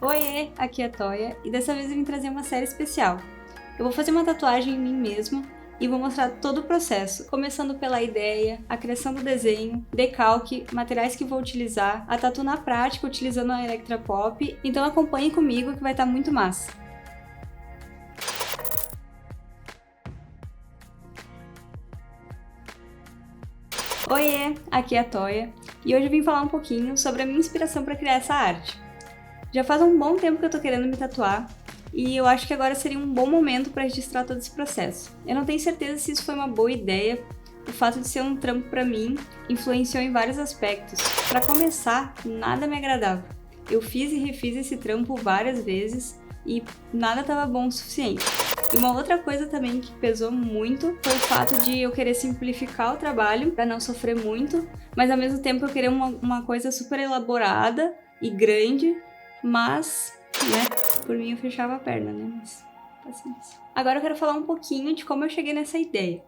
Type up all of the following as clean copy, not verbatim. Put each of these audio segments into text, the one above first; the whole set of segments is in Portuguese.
Oiê, aqui é a Toya e dessa vez eu vim trazer uma série especial. Eu vou fazer uma tatuagem em mim mesma e vou mostrar todo o processo, começando pela ideia, a criação do desenho, decalque, materiais que vou utilizar, a tatu na prática utilizando a Electrapop, então acompanhe comigo que vai estar muito massa. Oiê, aqui é a Toya e hoje eu vim falar um pouquinho sobre a minha inspiração para criar essa arte. Já faz um bom tempo que eu tô querendo me tatuar e eu acho que agora seria um bom momento para registrar todo esse processo. Eu não tenho certeza se isso foi uma boa ideia, o fato de ser um trampo para mim influenciou em vários aspectos. Para começar, nada me agradava. Eu fiz e refiz esse trampo várias vezes e nada estava bom o suficiente. E uma outra coisa também que pesou muito foi o fato de eu querer simplificar o trabalho para não sofrer muito, mas ao mesmo tempo eu querer uma coisa super elaborada e grande, mas, por mim eu fechava a perna, mas paciência. Agora eu quero falar um pouquinho de como eu cheguei nessa ideia.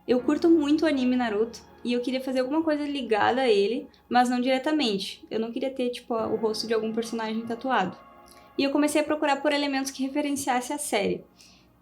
Eu curto muito o anime Naruto e eu queria fazer alguma coisa ligada a ele, mas não diretamente. Eu não queria ter, o rosto de algum personagem tatuado. E eu comecei a procurar por elementos que referenciassem a série.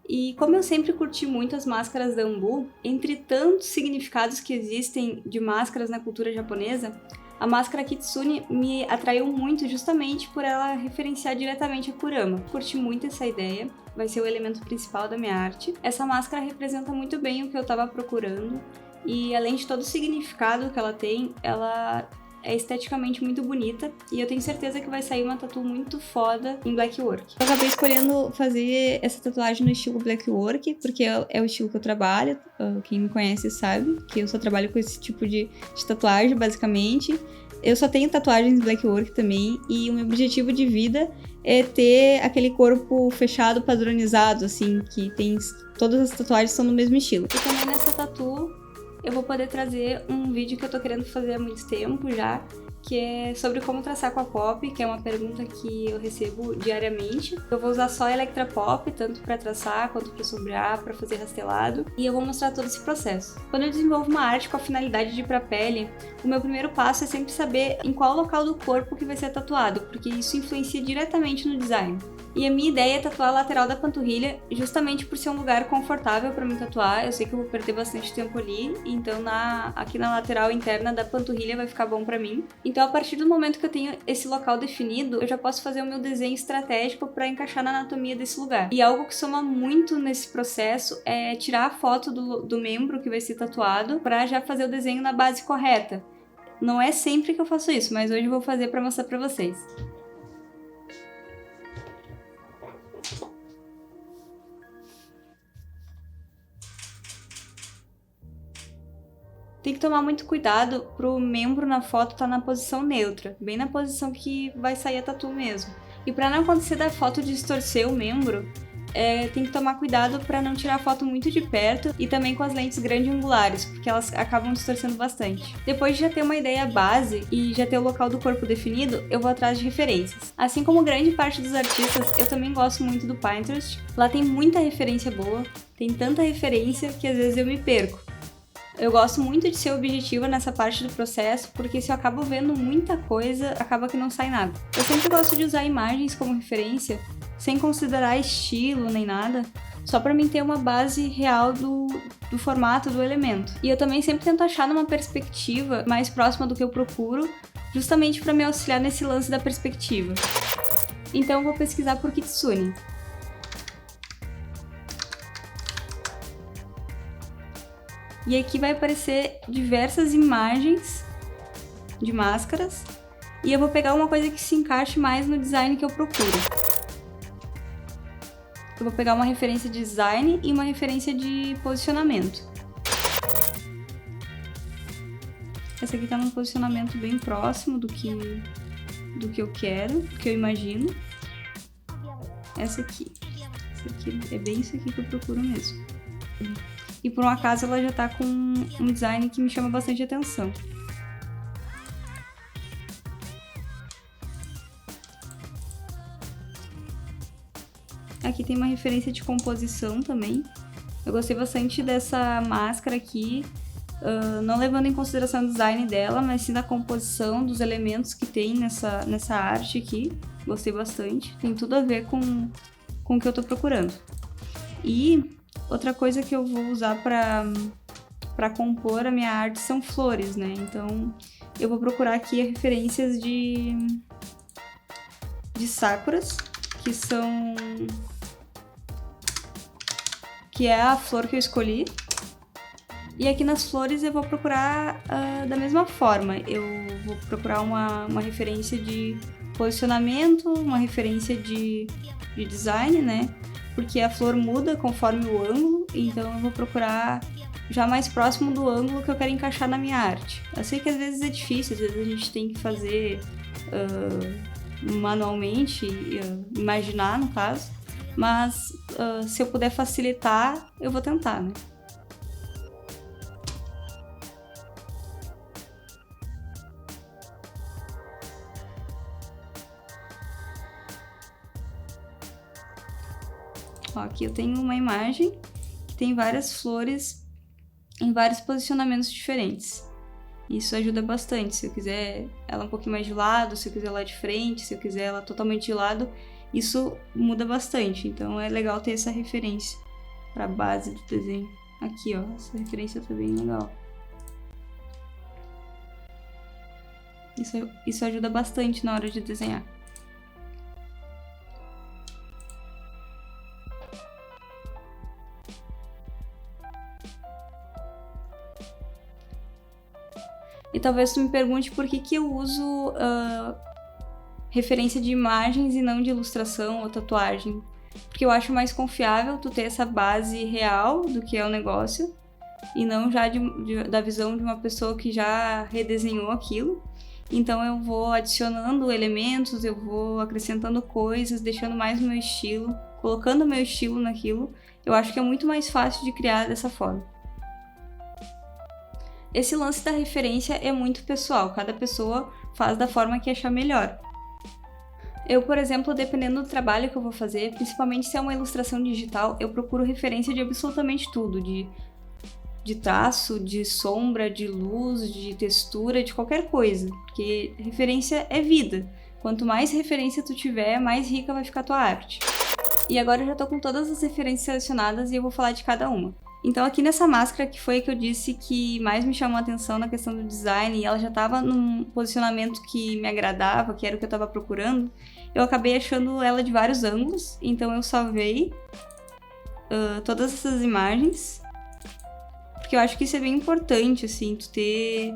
E como eu sempre curti muito as máscaras da Anbu, entre tantos significados que existem de máscaras na cultura japonesa, a máscara Kitsune me atraiu muito justamente por ela referenciar diretamente a Kurama. Curti muito essa ideia, vai ser o elemento principal da minha arte. Essa máscara representa muito bem o que eu estava procurando e além de todo o significado que ela tem, ela é esteticamente muito bonita e eu tenho certeza que vai sair uma tatu muito foda em black work. Eu acabei escolhendo fazer essa tatuagem no estilo black work porque é o estilo que eu trabalho. Quem me conhece sabe que eu só trabalho com esse tipo de tatuagem, basicamente. Eu só tenho tatuagens black work também e o meu objetivo de vida é ter aquele corpo fechado, padronizado, assim, que tem todas as tatuagens são no mesmo estilo. E também nessa tatu eu vou poder trazer um vídeo que eu tô querendo fazer há muito tempo já, que é sobre como traçar com a Pop, que é uma pergunta que eu recebo diariamente. Eu vou usar só a Electrapop, tanto para traçar quanto para sombrear, para fazer rastelado, e eu vou mostrar todo esse processo. Quando eu desenvolvo uma arte com a finalidade de ir pra pele, o meu primeiro passo é sempre saber em qual local do corpo que vai ser tatuado, porque isso influencia diretamente no design. E a minha ideia é tatuar a lateral da panturrilha, justamente por ser um lugar confortável para mim tatuar. Eu sei que eu vou perder bastante tempo ali, então aqui na lateral interna da panturrilha vai ficar bom para mim. Então, a partir do momento que eu tenho esse local definido, eu já posso fazer o meu desenho estratégico para encaixar na anatomia desse lugar. E algo que soma muito nesse processo é tirar a foto do membro que vai ser tatuado para já fazer o desenho na base correta. Não é sempre que eu faço isso, mas hoje eu vou fazer para mostrar para vocês. Tem que tomar muito cuidado pro membro na foto estar na posição neutra, bem na posição que vai sair a tatu mesmo. E para não acontecer da foto distorcer o membro, tem que tomar cuidado para não tirar a foto muito de perto e também com as lentes grande angulares, porque elas acabam distorcendo bastante. Depois de já ter uma ideia base e já ter o local do corpo definido, eu vou atrás de referências. Assim como grande parte dos artistas, eu também gosto muito do Pinterest. Lá tem muita referência boa, tem tanta referência que às vezes eu me perco. Eu gosto muito de ser objetiva nessa parte do processo, porque se eu acabo vendo muita coisa, acaba que não sai nada. Eu sempre gosto de usar imagens como referência, sem considerar estilo nem nada, só para mim ter uma base real do formato do elemento. E eu também sempre tento achar numa perspectiva mais próxima do que eu procuro, justamente para me auxiliar nesse lance da perspectiva. Então eu vou pesquisar por Kitsune. E aqui vai aparecer diversas imagens de máscaras. E eu vou pegar uma coisa que se encaixe mais no design que eu procuro. Eu vou pegar uma referência de design e uma referência de posicionamento. Essa aqui tá num posicionamento bem próximo do que eu quero, do que eu imagino. Essa aqui é bem isso aqui que eu procuro mesmo. E por um acaso ela já tá com um design que me chama bastante atenção. Aqui tem uma referência de composição também. Eu gostei bastante dessa máscara aqui, não levando em consideração o design dela, mas sim da composição dos elementos que tem nessa arte aqui. Gostei bastante, tem tudo a ver com o que eu tô procurando. E outra coisa que eu vou usar para compor a minha arte são flores, né? Então eu vou procurar aqui referências de sakuras, que é a flor que eu escolhi. E aqui nas flores eu vou procurar da mesma forma. Eu vou procurar uma referência de posicionamento, uma referência de design, né? Porque a flor muda conforme o ângulo, então eu vou procurar já mais próximo do ângulo que eu quero encaixar na minha arte. Eu sei que às vezes é difícil, às vezes a gente tem que fazer manualmente, imaginar no caso, mas se eu puder facilitar, eu vou tentar, né? Ó, aqui eu tenho uma imagem que tem várias flores em vários posicionamentos diferentes. Isso ajuda bastante. Se eu quiser ela um pouquinho mais de lado, se eu quiser ela de frente, se eu quiser ela totalmente de lado, isso muda bastante. Então é legal ter essa referência para a base do desenho. Aqui, ó, essa referência tá bem legal. Isso ajuda bastante na hora de desenhar. E talvez tu me pergunte por que eu uso referência de imagens e não de ilustração ou tatuagem. Porque eu acho mais confiável tu ter essa base real do que é o negócio e não já da visão de uma pessoa que já redesenhou aquilo. Então eu vou adicionando elementos, eu vou acrescentando coisas, deixando mais o meu estilo, colocando o meu estilo naquilo. Eu acho que é muito mais fácil de criar dessa forma. Esse lance da referência é muito pessoal, cada pessoa faz da forma que achar melhor. Eu, por exemplo, dependendo do trabalho que eu vou fazer, principalmente se é uma ilustração digital, eu procuro referência de absolutamente tudo, de traço, de sombra, de luz, de textura, de qualquer coisa, porque referência é vida. Quanto mais referência tu tiver, mais rica vai ficar a tua arte. E agora eu já tô com todas as referências selecionadas e eu vou falar de cada uma. Então aqui nessa máscara, que foi a que eu disse que mais me chamou a atenção na questão do design, e ela já estava num posicionamento que me agradava, que era o que eu estava procurando, eu acabei achando ela de vários ângulos, então eu salvei todas essas imagens, porque eu acho que isso é bem importante, assim, tu ter...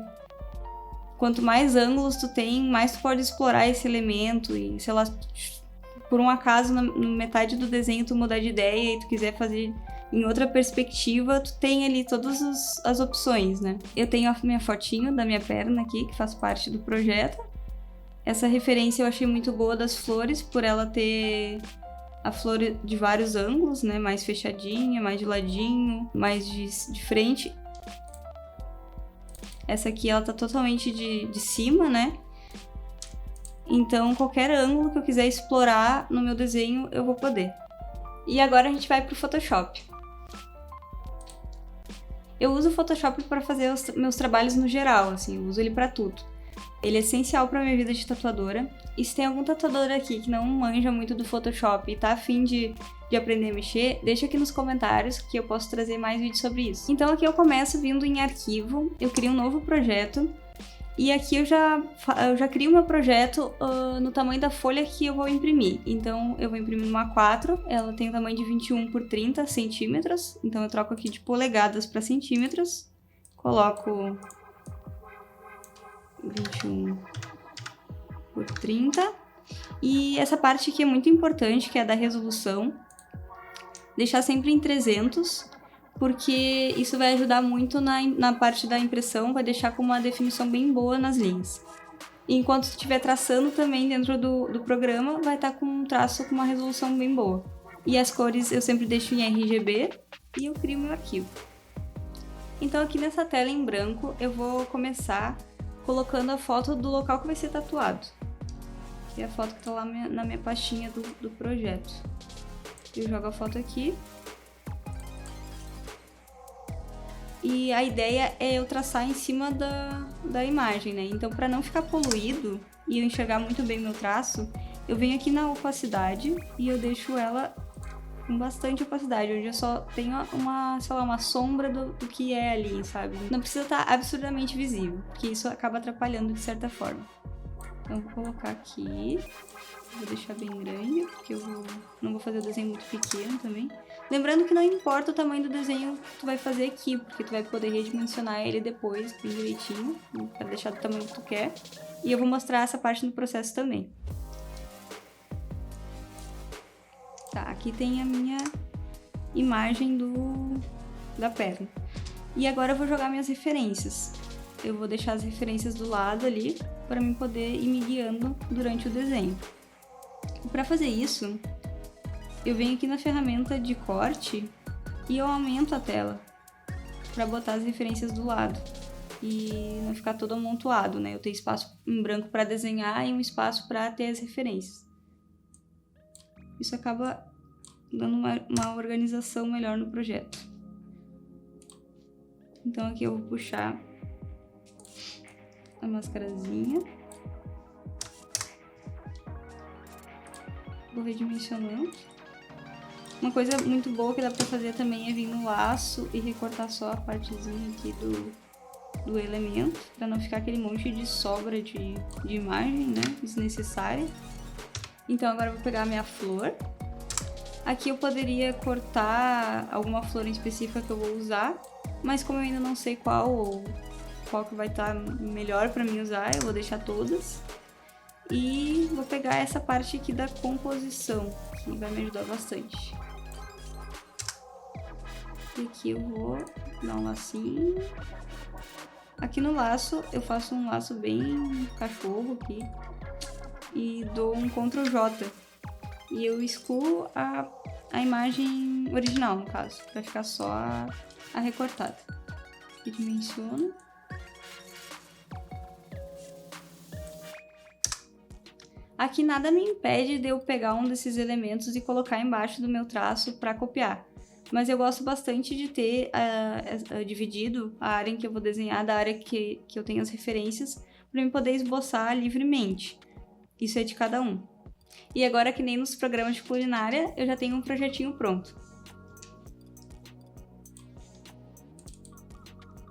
Quanto mais ângulos tu tem, mais tu pode explorar esse elemento e, sei lá, por um acaso, na metade do desenho tu mudar de ideia e tu quiser fazer em outra perspectiva, tu tem ali todas as opções, né? Eu tenho a minha fotinho da minha perna aqui, que faz parte do projeto. Essa referência eu achei muito boa das flores, por ela ter a flor de vários ângulos, né? Mais fechadinha, mais de ladinho, mais de frente. Essa aqui, ela tá totalmente de cima, né? Então, qualquer ângulo que eu quiser explorar no meu desenho, eu vou poder. E agora a gente vai pro Photoshop. Eu uso o Photoshop para fazer os meus trabalhos no geral, assim, eu uso ele para tudo. Ele é essencial para minha vida de tatuadora. E se tem algum tatuador aqui que não manja muito do Photoshop e tá afim de aprender a mexer, deixa aqui nos comentários que eu posso trazer mais vídeos sobre isso. Então aqui eu começo vindo em arquivo, eu crio um novo projeto. E aqui eu já crio o meu projeto no tamanho da folha que eu vou imprimir. Então eu vou imprimir uma A4, ela tem o tamanho de 21 por 30 centímetros. Então eu troco aqui de polegadas para centímetros. Coloco 21 por 30. E essa parte aqui é muito importante, que é a da resolução. Deixar sempre em 300. Porque isso vai ajudar muito na parte da impressão, vai deixar com uma definição bem boa nas linhas. E enquanto estiver traçando também dentro do programa, vai estar com um traço com uma resolução bem boa. E as cores eu sempre deixo em RGB e eu crio meu arquivo. Então aqui nessa tela em branco eu vou começar colocando a foto do local que vai ser tatuado. Que é a foto que está lá na minha pastinha do projeto. Eu jogo a foto aqui. E a ideia é eu traçar em cima da imagem, né? Então, para não ficar poluído e eu enxergar muito bem o meu traço, eu venho aqui na opacidade e eu deixo ela com bastante opacidade, onde eu só tenho uma sombra do que é ali, sabe? Não precisa estar absurdamente visível, porque isso acaba atrapalhando de certa forma. Então, vou colocar aqui, vou deixar bem grande, porque não vou fazer o desenho muito pequeno também. Lembrando que não importa o tamanho do desenho que tu vai fazer aqui, porque tu vai poder redimensionar ele depois, bem direitinho, para deixar do tamanho que tu quer. E eu vou mostrar essa parte no processo também. Tá, aqui tem a minha imagem da perna. E agora eu vou jogar minhas referências. Eu vou deixar as referências do lado ali, para mim poder ir me guiando durante o desenho. E para fazer isso, eu venho aqui na ferramenta de corte e eu aumento a tela para botar as referências do lado e não ficar todo amontoado, né? Eu tenho espaço em branco para desenhar e um espaço para ter as referências. Isso acaba dando uma organização melhor no projeto. Então aqui eu vou puxar a mascarazinha. Vou redimensionando. Uma coisa muito boa que dá pra fazer também é vir no laço e recortar só a partezinha aqui do elemento, pra não ficar aquele monte de sobra de imagem, né, desnecessária. Então agora eu vou pegar a minha flor. Aqui eu poderia cortar alguma flor em específica que eu vou usar, mas como eu ainda não sei qual que vai estar melhor pra mim usar, eu vou deixar todas. E vou pegar essa parte aqui da composição, que vai me ajudar bastante. E aqui eu vou dar um lacinho. Aqui no laço, eu faço um laço bem cachorro aqui. E dou um Ctrl J. E eu excluo a imagem original, no caso. Vai ficar só a recortada. E dimensiono. Aqui nada me impede de eu pegar um desses elementos e colocar embaixo do meu traço para copiar. Mas eu gosto bastante de ter dividido a área em que eu vou desenhar da área que eu tenho as referências, para eu poder esboçar livremente. Isso é de cada um. E agora, que nem nos programas de culinária, eu já tenho um projetinho pronto.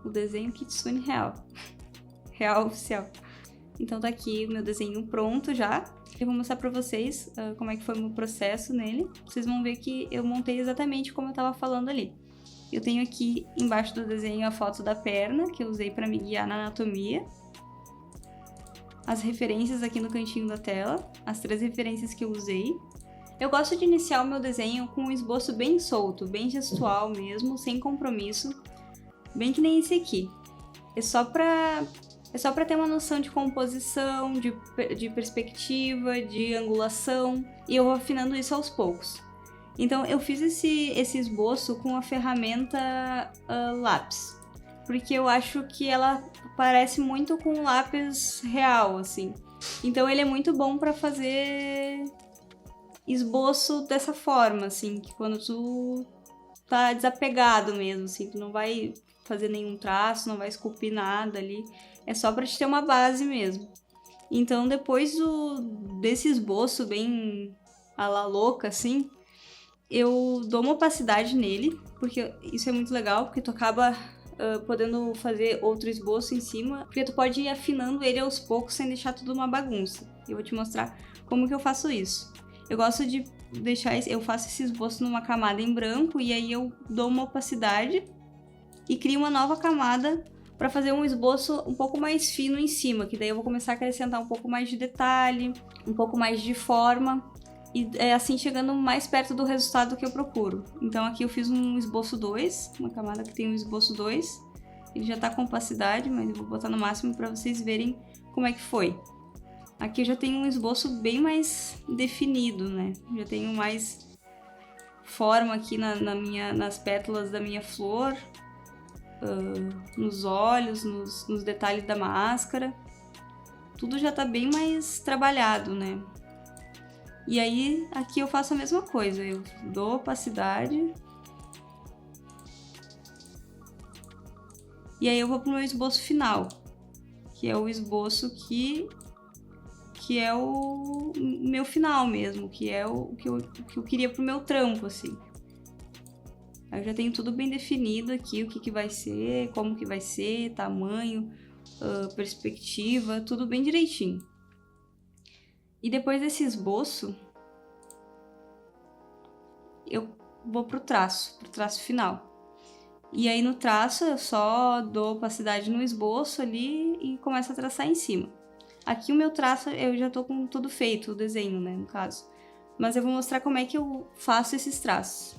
O desenho Kitsune real. Real oficial. Então tá aqui o meu desenho pronto já. Eu vou mostrar pra vocês como é que foi o meu processo nele. Vocês vão ver que eu montei exatamente como eu tava falando ali. Eu tenho aqui embaixo do desenho a foto da perna, que eu usei pra me guiar na anatomia. As referências aqui no cantinho da tela, as 3 referências que eu usei. Eu gosto de iniciar o meu desenho com um esboço bem solto, bem gestual mesmo, sem compromisso. Bem que nem esse aqui. É só pra ter uma noção de composição, de perspectiva, de angulação, e eu vou afinando isso aos poucos. Então eu fiz esse esboço com a ferramenta lápis, porque eu acho que ela parece muito com um lápis real, assim. Então ele é muito bom para fazer esboço dessa forma, assim, que quando tu tá desapegado mesmo, assim, tu não vai fazer nenhum traço, não vai esculpir nada ali. É só pra te ter uma base mesmo. Então, depois desse esboço bem à la louca, assim, eu dou uma opacidade nele, porque isso é muito legal, porque tu acaba podendo fazer outro esboço em cima, porque tu pode ir afinando ele aos poucos sem deixar tudo uma bagunça. Eu vou te mostrar como que eu faço isso. Eu gosto de eu faço esse esboço numa camada em branco, e aí eu dou uma opacidade e crio uma nova camada para fazer um esboço um pouco mais fino em cima, que daí eu vou começar a acrescentar um pouco mais de detalhe, um pouco mais de forma, e é assim chegando mais perto do resultado que eu procuro. Então aqui eu fiz um esboço 2, uma camada que tem um esboço 2, ele já tá com opacidade, mas eu vou botar no máximo para vocês verem como é que foi. Aqui eu já tenho um esboço bem mais definido, né? Já tenho mais forma aqui nas pétalas da minha flor, nos olhos, nos detalhes da máscara. Tudo já tá bem mais trabalhado, né? E aí, aqui eu faço a mesma coisa. Eu dou opacidade. E aí eu vou pro meu esboço final, que é o esboço que é o meu final mesmo, que é o que eu queria pro meu trampo, assim. Eu já tenho tudo bem definido aqui, o que vai ser, como que vai ser, tamanho, perspectiva, tudo bem direitinho. E depois desse esboço, eu vou pro traço final. E aí no traço eu só dou opacidade no esboço ali e começo a traçar em cima. Aqui o meu traço eu já tô com tudo feito, o desenho, né, no caso. Mas eu vou mostrar como é que eu faço esses traços.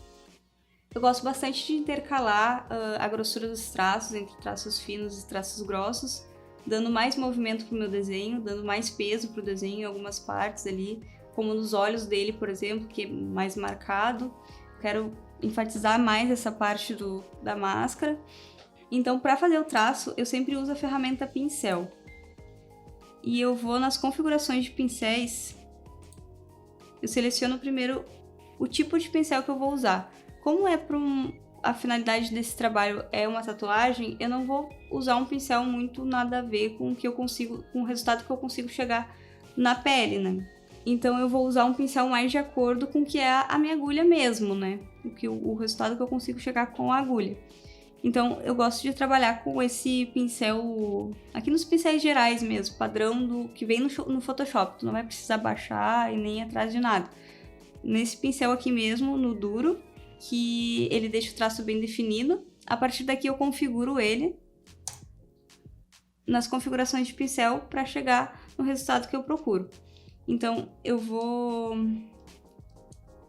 Eu gosto bastante de intercalar a grossura dos traços entre traços finos e traços grossos, dando mais movimento pro meu desenho, dando mais peso pro desenho em algumas partes ali, como nos olhos dele, por exemplo, que é mais marcado. Quero enfatizar mais essa parte da máscara. Então, para fazer o traço, eu sempre uso a ferramenta pincel. E eu vou nas configurações de pincéis, eu seleciono primeiro o tipo de pincel que eu vou usar. Como é para a finalidade desse trabalho é uma tatuagem, eu não vou usar um pincel muito nada a ver com o que eu consigo, com o resultado que eu consigo chegar na pele, né? Então eu vou usar um pincel mais de acordo com o que é a minha agulha mesmo, né? O resultado que eu consigo chegar com a agulha. Então eu gosto de trabalhar com esse pincel, aqui nos pincéis gerais mesmo, padrão do que vem no Photoshop. Tu não vai precisar baixar e nem ir atrás de nada. Nesse pincel aqui mesmo, no duro, que ele deixa o traço bem definido. A partir daqui eu configuro ele nas configurações de pincel para chegar no resultado que eu procuro. Então eu vou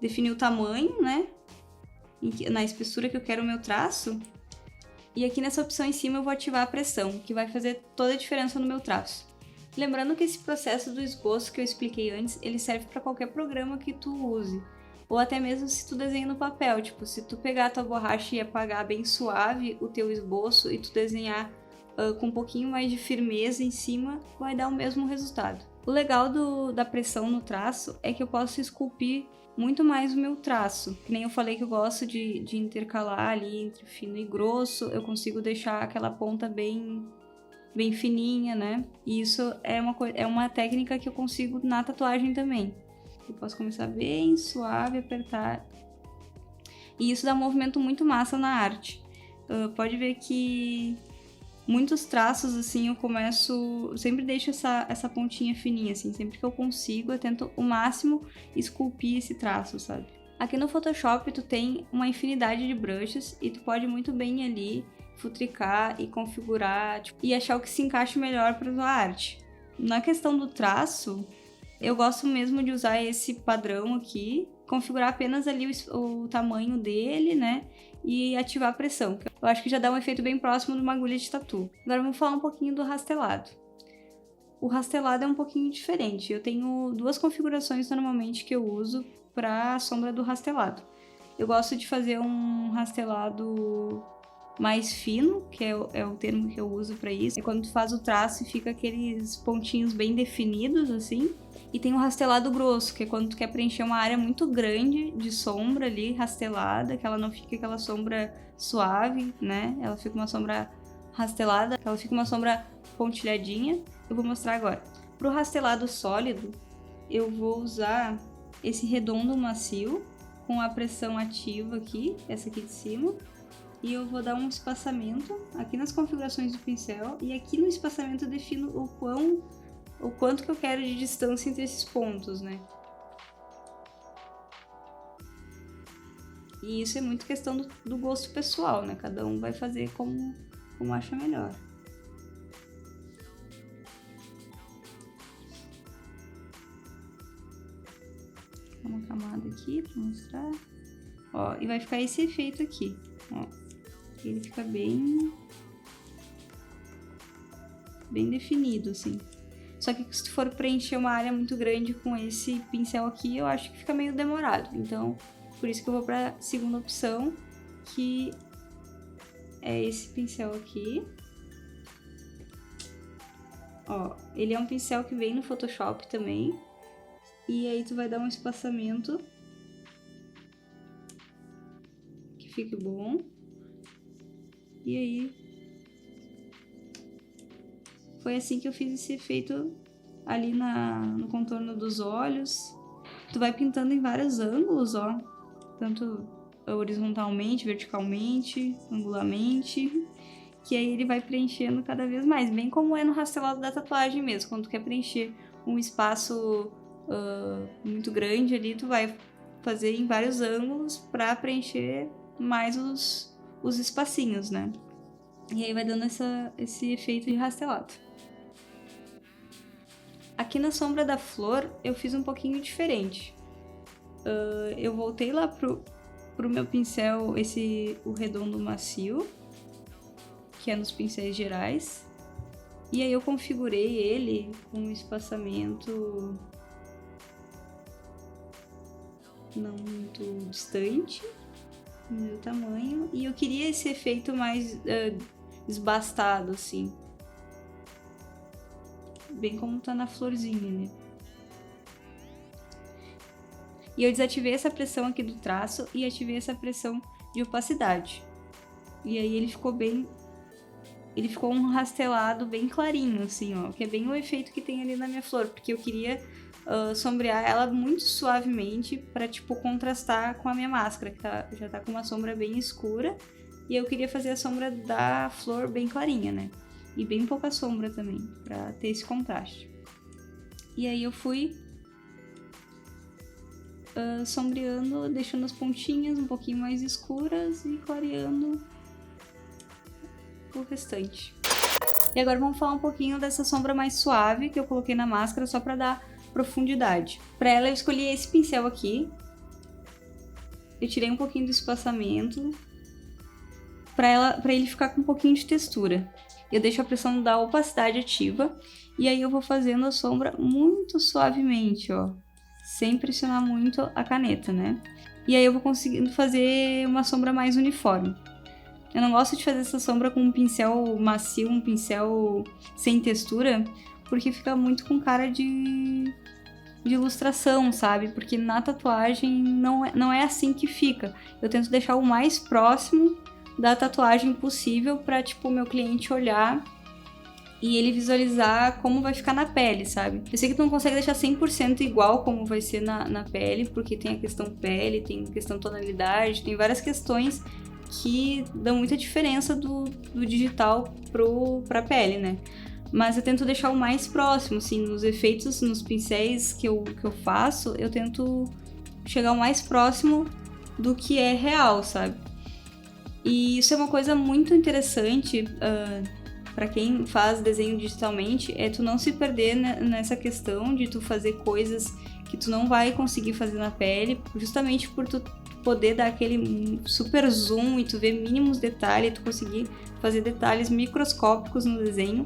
definir o tamanho, né, na espessura que eu quero o meu traço. E aqui nessa opção em cima eu vou ativar a pressão, que vai fazer toda a diferença no meu traço. Lembrando que esse processo do esboço que eu expliquei antes, ele serve para qualquer programa que tu use. Ou até mesmo se tu desenha no papel, tipo, se tu pegar a tua borracha e apagar bem suave o teu esboço e tu desenhar com um pouquinho mais de firmeza em cima, vai dar o mesmo resultado. O legal da pressão no traço é que eu posso esculpir muito mais o meu traço. Que nem eu falei que eu gosto de intercalar ali entre fino e grosso, eu consigo deixar aquela ponta bem fininha, né? E isso é uma técnica que eu consigo na tatuagem também. Eu posso começar bem suave, apertar. E isso dá um movimento muito massa na arte. Pode ver que muitos traços, assim, eu sempre deixo essa pontinha fininha, assim. Sempre que eu consigo, eu tento o máximo esculpir esse traço, sabe? Aqui no Photoshop, tu tem uma infinidade de brushes e tu pode muito bem ali futricar e configurar, tipo, e achar o que se encaixa melhor para tua arte. Na questão do traço, eu gosto mesmo de usar esse padrão aqui, configurar apenas ali o tamanho dele, né? E ativar a pressão. Eu acho que já dá um efeito bem próximo de uma agulha de tatu. Agora vamos falar um pouquinho do rastelado. O rastelado é um pouquinho diferente. Eu tenho duas configurações normalmente que eu uso para a sombra do rastelado. Eu gosto de fazer um rastelado mais fino, que é o termo que eu uso para isso. É quando tu faz o traço e fica aqueles pontinhos bem definidos, assim. E tem o rastelado grosso, que é quando tu quer preencher uma área muito grande de sombra ali, rastelada, que ela não fica aquela sombra suave, né? Ela fica uma sombra rastelada, ela fica uma sombra pontilhadinha. Eu vou mostrar agora. Pro rastelado sólido, eu vou usar esse redondo macio, com a pressão ativa aqui, essa aqui de cima. E eu vou dar um espaçamento aqui nas configurações do pincel, e aqui no espaçamento eu defino o quanto que eu quero de distância entre esses pontos, né? E isso é muito questão do gosto pessoal, né? Cada um vai fazer como acha melhor. Uma camada aqui pra mostrar. Ó, e vai ficar esse efeito aqui, ó. Ele fica bem definido, assim. Só que se tu for preencher uma área muito grande com esse pincel aqui, eu acho que fica meio demorado. Então, por isso que eu vou pra segunda opção, que é esse pincel aqui. Ó, ele é um pincel que vem no Photoshop também. E aí tu vai dar um espaçamento que fique bom. E aí foi assim que eu fiz esse efeito ali no contorno dos olhos. Tu vai pintando em vários ângulos, ó. Tanto horizontalmente, verticalmente, angularmente. Que aí ele vai preenchendo cada vez mais. Bem como é no rastelado da tatuagem mesmo. Quando tu quer preencher um espaço muito grande ali, tu vai fazer em vários ângulos pra preencher mais os espacinhos, né? E aí vai dando esse efeito de rastelado. Aqui na sombra da flor, eu fiz um pouquinho diferente. Eu voltei lá pro meu pincel, o redondo macio, que é nos pincéis gerais. E aí eu configurei ele com um espaçamento não muito distante, no meu tamanho. E eu queria esse efeito mais esbastado, assim. Bem como tá na florzinha, né? E eu desativei essa pressão aqui do traço e ativei essa pressão de opacidade. E aí ele ficou um rastelado bem clarinho, assim, ó. Que é bem o efeito que tem ali na minha flor. Porque eu queria sombrear ela muito suavemente pra, tipo, contrastar com a minha máscara, que já tá com uma sombra bem escura. E eu queria fazer a sombra da flor bem clarinha, né? E bem pouca sombra também, pra ter esse contraste. E aí eu fui sombreando, deixando as pontinhas um pouquinho mais escuras e clareando o restante. E agora vamos falar um pouquinho dessa sombra mais suave que eu coloquei na máscara só pra dar profundidade. Pra ela eu escolhi esse pincel aqui. Eu tirei um pouquinho do espaçamento pra ele ficar com um pouquinho de textura. Eu deixo a pressão da opacidade ativa e aí eu vou fazendo a sombra muito suavemente, ó. Sem pressionar muito a caneta, né? E aí eu vou conseguindo fazer uma sombra mais uniforme. Eu não gosto de fazer essa sombra com um pincel macio, um pincel sem textura, porque fica muito com cara de ilustração, sabe? Porque na tatuagem não é assim que fica. Eu tento deixar o mais próximo da tatuagem possível pra, tipo, o meu cliente olhar e ele visualizar como vai ficar na pele, sabe? Eu sei que tu não consegue deixar 100% igual como vai ser na pele, porque tem a questão pele, tem a questão tonalidade, tem várias questões que dão muita diferença do digital pra pele, né? Mas eu tento deixar o mais próximo, assim, nos efeitos, nos pincéis que eu faço, eu tento chegar o mais próximo do que é real, sabe? E isso é uma coisa muito interessante para quem faz desenho digitalmente, é tu não se perder nessa questão de tu fazer coisas que tu não vai conseguir fazer na pele, justamente por tu poder dar aquele super zoom e tu ver mínimos detalhes, tu conseguir fazer detalhes microscópicos no desenho.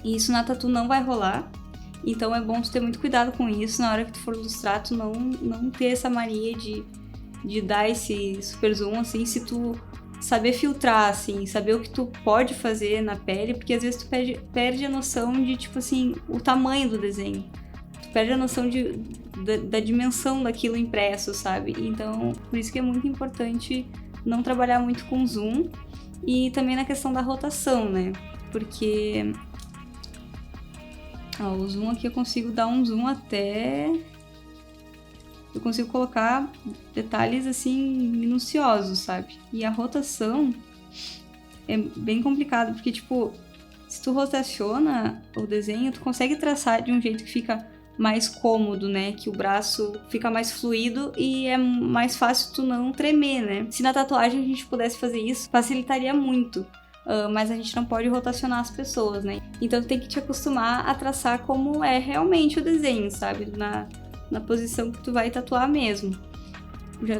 E isso na tatu não vai rolar. Então é bom tu ter muito cuidado com isso na hora que tu for ilustrar, tu não ter essa mania de dar esse super zoom, assim, se tu saber filtrar, assim, saber o que tu pode fazer na pele, porque às vezes tu perde a noção de, tipo assim, o tamanho do desenho. Tu perde a noção da dimensão daquilo impresso, sabe? Então, por isso que é muito importante não trabalhar muito com zoom e também na questão da rotação, né? Porque o zoom aqui eu consigo dar um zoom até... Eu consigo colocar detalhes, assim, minuciosos, sabe? E a rotação é bem complicado, porque, tipo, se tu rotaciona o desenho, tu consegue traçar de um jeito que fica mais cômodo, né? Que o braço fica mais fluido e é mais fácil tu não tremer, né? Se na tatuagem a gente pudesse fazer isso, facilitaria muito. Mas a gente não pode rotacionar as pessoas, né? Então tu tem que te acostumar a traçar como é realmente o desenho, sabe? Na posição que tu vai tatuar mesmo.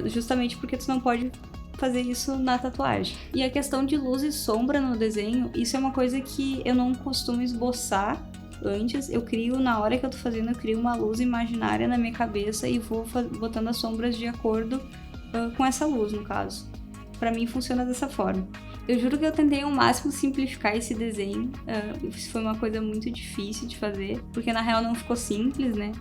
Justamente porque tu não pode fazer isso na tatuagem. E a questão de luz e sombra no desenho, isso é uma coisa que eu não costumo esboçar antes. Eu crio, na hora que eu tô fazendo, eu crio uma luz imaginária na minha cabeça e vou botando as sombras de acordo com essa luz, no caso. Pra mim funciona dessa forma. Eu juro que eu tentei ao máximo simplificar esse desenho. Isso foi uma coisa muito difícil de fazer, porque na real não ficou simples, né?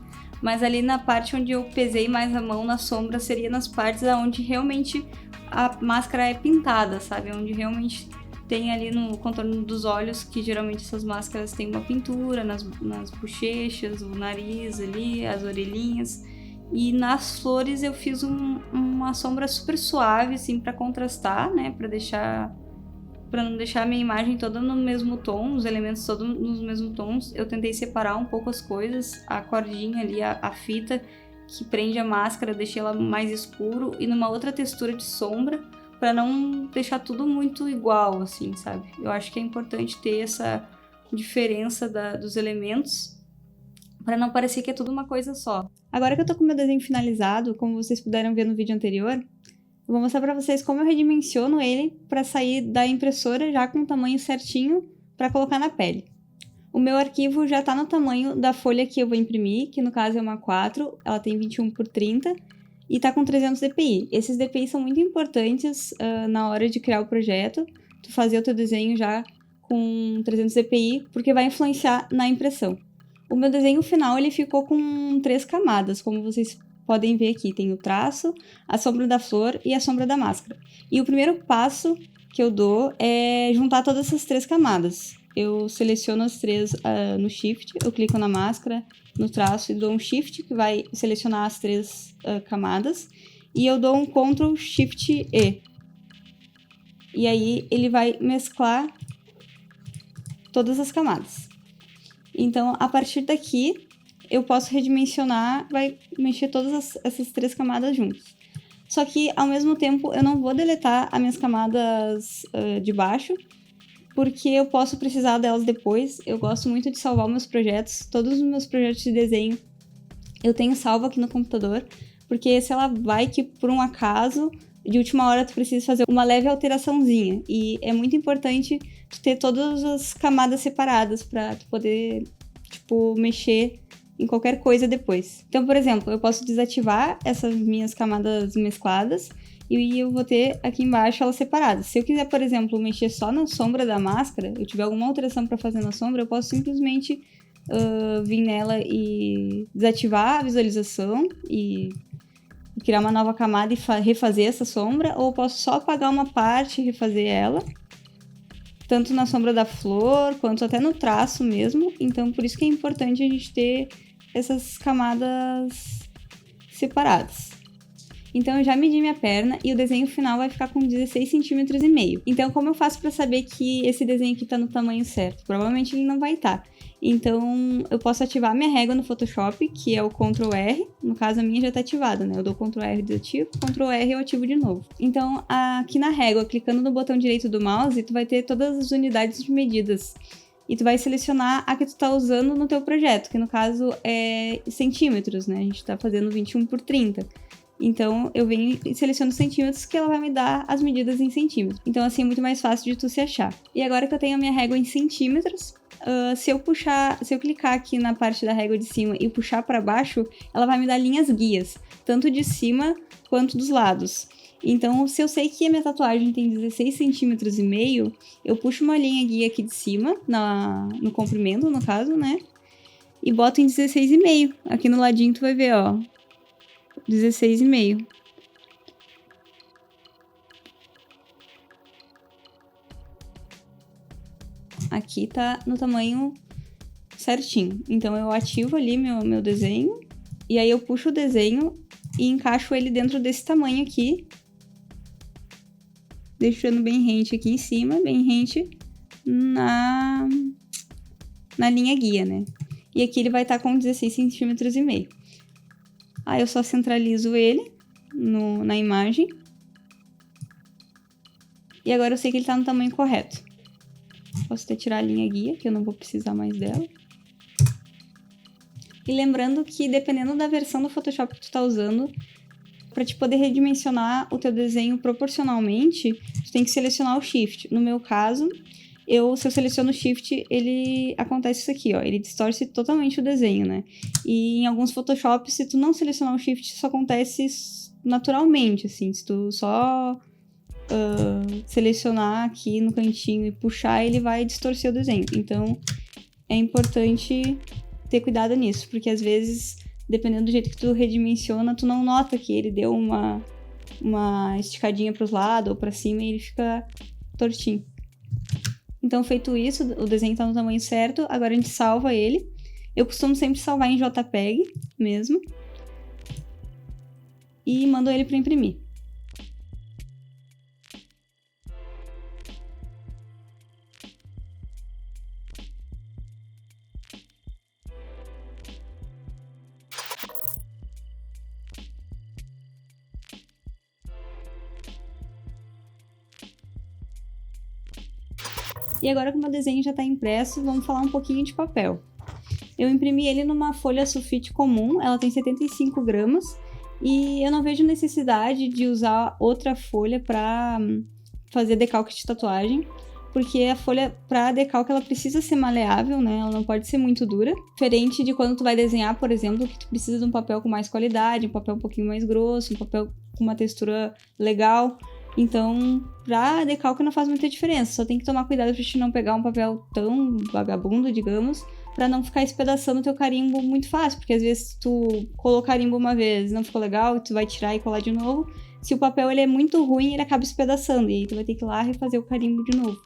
Mas ali na parte onde eu pesei mais a mão na sombra seria nas partes onde realmente a máscara é pintada, sabe? Onde realmente Tem ali no contorno dos olhos, que geralmente essas máscaras têm uma pintura nas bochechas, o nariz ali, as orelhinhas. E nas flores eu fiz uma sombra super suave, assim, pra contrastar, né? Pra não deixar a minha imagem toda no mesmo tom, os elementos todos nos mesmos tons. Eu tentei separar um pouco as coisas, a cordinha ali, a fita que prende a máscara, eu deixei ela mais escuro e numa outra textura de sombra, pra não deixar tudo muito igual, assim, sabe? Eu acho que é importante ter essa diferença dos elementos, para não parecer que é tudo uma coisa só. Agora que eu tô com o meu desenho finalizado, como vocês puderam ver no vídeo anterior, eu vou mostrar pra vocês como eu redimensiono ele para sair da impressora já com o tamanho certinho para colocar na pele. O meu arquivo já tá no tamanho da folha que eu vou imprimir, que no caso é uma 4, ela tem 21 por 30 e tá com 300 dpi. Esses dpi são muito importantes na hora de criar o projeto, tu fazer o teu desenho já com 300 dpi, porque vai influenciar na impressão. O meu desenho final ele ficou com 3 camadas, como vocês podem ver aqui. Tem o traço, a sombra da flor e a sombra da máscara. E o primeiro passo que eu dou é juntar todas essas 3 camadas. Eu seleciono as 3 no Shift, eu clico na máscara, no traço e dou um Shift, que vai selecionar as 3 camadas. E eu dou um Ctrl Shift E. E aí ele vai mesclar todas as camadas. Então, a partir daqui, eu posso redimensionar, vai mexer todas essas 3 camadas juntas. Só que, ao mesmo tempo, eu não vou deletar as minhas camadas de baixo, porque eu posso precisar delas depois. Eu gosto muito de salvar meus projetos. Todos os meus projetos de desenho eu tenho salvo aqui no computador, porque se ela vai que, por um acaso, de última hora tu precisa fazer uma leve alteraçãozinha. E é muito importante tu ter todas as camadas separadas pra tu poder, mexer em qualquer coisa depois. Então, por exemplo, eu posso desativar essas minhas camadas mescladas e eu vou ter aqui embaixo elas separadas. Se eu quiser, por exemplo, mexer só na sombra da máscara, eu tiver alguma alteração para fazer na sombra, eu posso simplesmente vir nela e desativar a visualização e criar uma nova camada e refazer essa sombra, ou eu posso só apagar uma parte e refazer ela, tanto na sombra da flor, quanto até no traço mesmo. Então, por isso que é importante a gente ter essas camadas separadas. Então, eu já medi minha perna e o desenho final vai ficar com 16 centímetros e meio. Então, como eu faço para saber que esse desenho aqui tá no tamanho certo? Provavelmente ele não vai estar. Então, eu posso ativar minha régua no Photoshop, que é o Ctrl R. No caso, a minha já tá ativada, né? Eu dou Ctrl R, desativo, Ctrl R eu ativo de novo. Então, aqui na régua, clicando no botão direito do mouse, tu vai ter todas as unidades de medidas. E tu vai selecionar a que tu tá usando no teu projeto, que no caso é centímetros, né? A gente tá fazendo 21 por 30. Então, eu venho e seleciono centímetros, que ela vai me dar as medidas em centímetros. Então, assim, é muito mais fácil de tu se achar. E agora que eu tenho a minha régua em centímetros, se eu clicar aqui na parte da régua de cima e puxar para baixo, ela vai me dar linhas guias, tanto de cima quanto dos lados. Então, se eu sei que a minha tatuagem tem 16 centímetros e meio, eu puxo uma linha guia aqui de cima, no comprimento, no caso, né? E boto em 16,5. Aqui no ladinho tu vai ver, ó, 16,5. Aqui tá no tamanho certinho. Então, eu ativo ali meu desenho, e aí eu puxo o desenho e encaixo ele dentro desse tamanho aqui, deixando bem rente aqui em cima, bem rente na linha guia, né? E aqui ele vai estar com 16 centímetros e meio. Aí eu só centralizo ele na imagem. E agora eu sei que ele tá no tamanho correto. Posso até tirar a linha guia, que eu não vou precisar mais dela. E lembrando que, dependendo da versão do Photoshop que tu tá usando, para te poder redimensionar o teu desenho proporcionalmente, tu tem que selecionar o Shift. No meu caso, se eu seleciono o Shift, ele acontece isso aqui, ó. Ele distorce totalmente o desenho, né? E em alguns Photoshops, se tu não selecionar o Shift, isso acontece naturalmente, assim. Se tu só selecionar aqui no cantinho e puxar, ele vai distorcer o desenho. Então, é importante ter cuidado nisso, porque às vezes, dependendo do jeito que tu redimensiona, tu não nota que ele deu uma esticadinha pros lados ou pra cima e ele fica tortinho. Então, feito isso, o desenho tá no tamanho certo, agora a gente salva ele. Eu costumo sempre salvar em JPEG mesmo. E mando ele para imprimir. E agora que o meu desenho já está impresso, vamos falar um pouquinho de papel. Eu imprimi ele numa folha sulfite comum, ela tem 75 gramas, e eu não vejo necessidade de usar outra folha para fazer decalque de tatuagem, porque a folha para decalque ela precisa ser maleável, né? Ela não pode ser muito dura. Diferente de quando tu vai desenhar, por exemplo, que tu precisa de um papel com mais qualidade, um papel um pouquinho mais grosso, um papel com uma textura legal. Então, pra decalque não faz muita diferença, só tem que tomar cuidado pra gente não pegar um papel tão vagabundo, digamos, pra não ficar espedaçando o teu carimbo muito fácil, porque às vezes tu colou carimbo uma vez, não ficou legal, tu vai tirar e colar de novo. Se o papel ele é muito ruim, ele acaba espedaçando, e aí tu vai ter que ir lá refazer o carimbo de novo.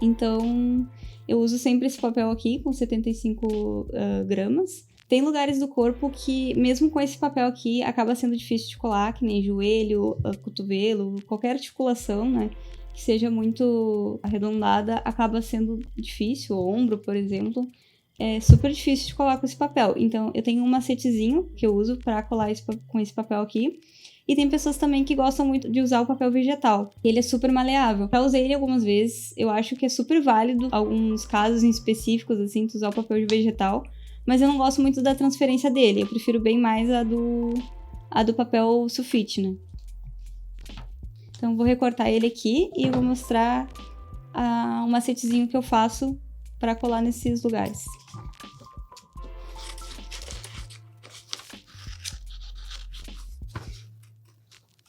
Então, eu uso sempre esse papel aqui, com 75 gramas. Tem lugares do corpo que, mesmo com esse papel aqui, acaba sendo difícil de colar, que nem joelho, cotovelo, qualquer articulação, né? Que seja muito arredondada, acaba sendo difícil. O ombro, por exemplo, é super difícil de colar com esse papel. Então, eu tenho um macetezinho que eu uso para colar com esse papel aqui. E tem pessoas também que gostam muito de usar o papel vegetal. Ele é super maleável. Já usei ele algumas vezes. Eu acho que é super válido, alguns casos em específicos, assim, tu usar o papel de vegetal. Mas eu não gosto muito da transferência dele. Eu prefiro bem mais a do papel sulfite, né? Então, vou recortar ele aqui e vou mostrar um macetezinho que eu faço para colar nesses lugares.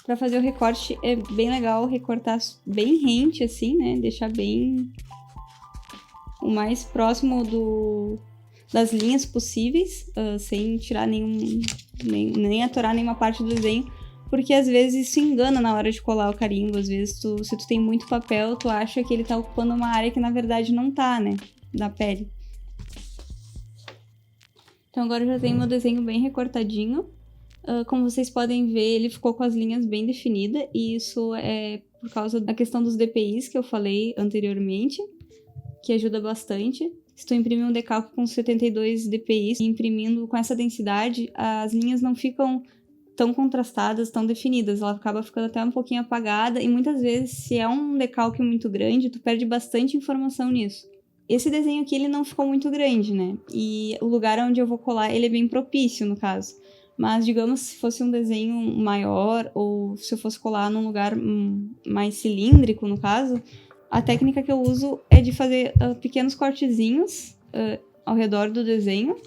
Para fazer o recorte é bem legal recortar bem rente, assim, né? Deixar bem o mais próximo das linhas possíveis, sem tirar nem atorar nenhuma parte do desenho, porque às vezes isso engana na hora de colar o carimbo. Às vezes, se tu tem muito papel, tu acha que ele tá ocupando uma área que na verdade não tá, né? Da pele. Então agora eu já tenho meu desenho bem recortadinho. Como vocês podem ver, ele ficou com as linhas bem definidas, e isso é por causa da questão dos DPIs que eu falei anteriormente, que ajuda bastante. Se tu imprimir um decalque com 72 DPIs e imprimindo com essa densidade, as linhas não ficam tão contrastadas, tão definidas. Ela acaba ficando até um pouquinho apagada, e muitas vezes, se é um decalque muito grande, tu perde bastante informação nisso. Esse desenho aqui, ele não ficou muito grande, né? E o lugar onde eu vou colar, ele é bem propício, no caso. Mas, digamos, se fosse um desenho maior, ou se eu fosse colar num lugar mais cilíndrico, no caso, a técnica que eu uso é de fazer pequenos cortezinhos ao redor do desenho.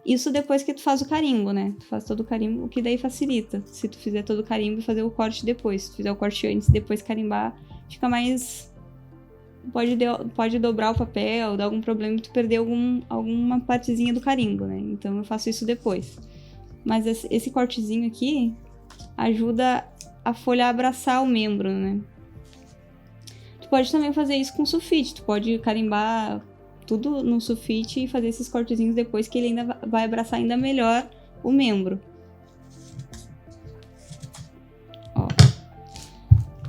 Isso depois que tu faz o carimbo, né? Tu faz todo o carimbo, o que daí facilita. Se tu fizer todo o carimbo e fazer o corte depois. Se tu fizer o corte antes e depois carimbar, fica mais... Pode dobrar o papel, dar algum problema e tu perder alguma partezinha do carimbo, né? Então eu faço isso depois. Mas esse cortezinho aqui ajuda a folha a abraçar o membro, né? Tu pode também fazer isso com sulfite. Tu pode carimbar tudo no sulfite e fazer esses cortezinhos depois, que ele ainda vai abraçar ainda melhor o membro. Ó.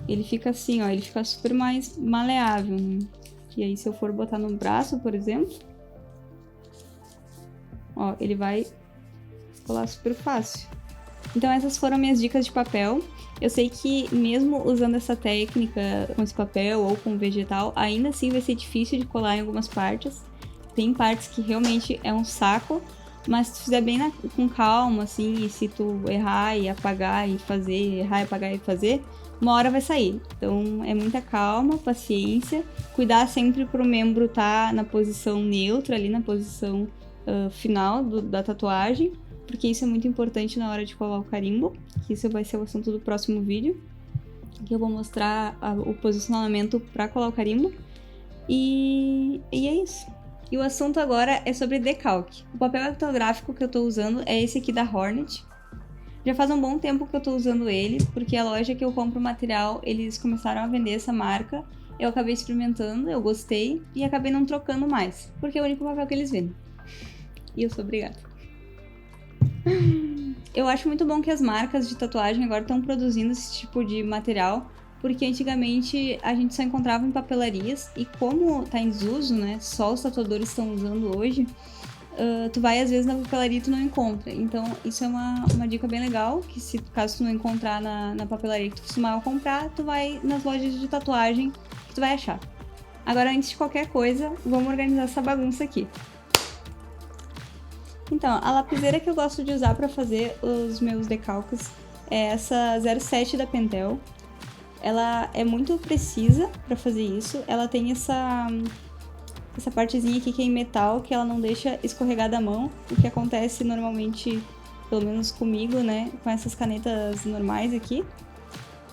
Ele fica assim, ó, ele fica super mais maleável, né? E aí, se eu for botar no braço, por exemplo, ó, ele vai colar super fácil. Então, essas foram minhas dicas de papel. Eu sei que mesmo usando essa técnica com esse papel ou com vegetal, ainda assim vai ser difícil de colar em algumas partes. Tem partes que realmente é um saco, mas se tu fizer bem com calma, assim, e se tu errar e apagar e fazer, errar e apagar e fazer, uma hora vai sair. Então é muita calma, paciência, cuidar sempre pro membro estar na posição neutra, ali na posição final da tatuagem, porque isso é muito importante na hora de colar o carimbo, que isso vai ser o assunto do próximo vídeo, que eu vou mostrar o posicionamento para colar o carimbo. E é isso. E o assunto agora é sobre decalque. O papel ortográfico que eu tô usando é esse aqui da Hornet. Já faz um bom tempo que eu tô usando ele, porque a loja que eu compro material, eles começaram a vender essa marca. Eu acabei experimentando, eu gostei e acabei não trocando mais, porque é o único papel que eles vendem. E eu sou obrigada. Eu acho muito bom que as marcas de tatuagem agora estão produzindo esse tipo de material, porque antigamente a gente só encontrava em papelarias e como tá em desuso, né, só os tatuadores estão usando hoje, tu vai às vezes na papelaria e tu não encontra. Então isso é uma dica bem legal, que se caso tu não encontrar na papelaria que tu costumava comprar, tu vai nas lojas de tatuagem que tu vai achar. Agora, antes de qualquer coisa, vamos organizar essa bagunça aqui. Então, a lapiseira que eu gosto de usar para fazer os meus decalques é essa 07 da Pentel. Ela é muito precisa para fazer isso. Ela tem essa partezinha aqui que é em metal, que ela não deixa escorregar da mão, o que acontece normalmente, pelo menos comigo, né, com essas canetas normais aqui.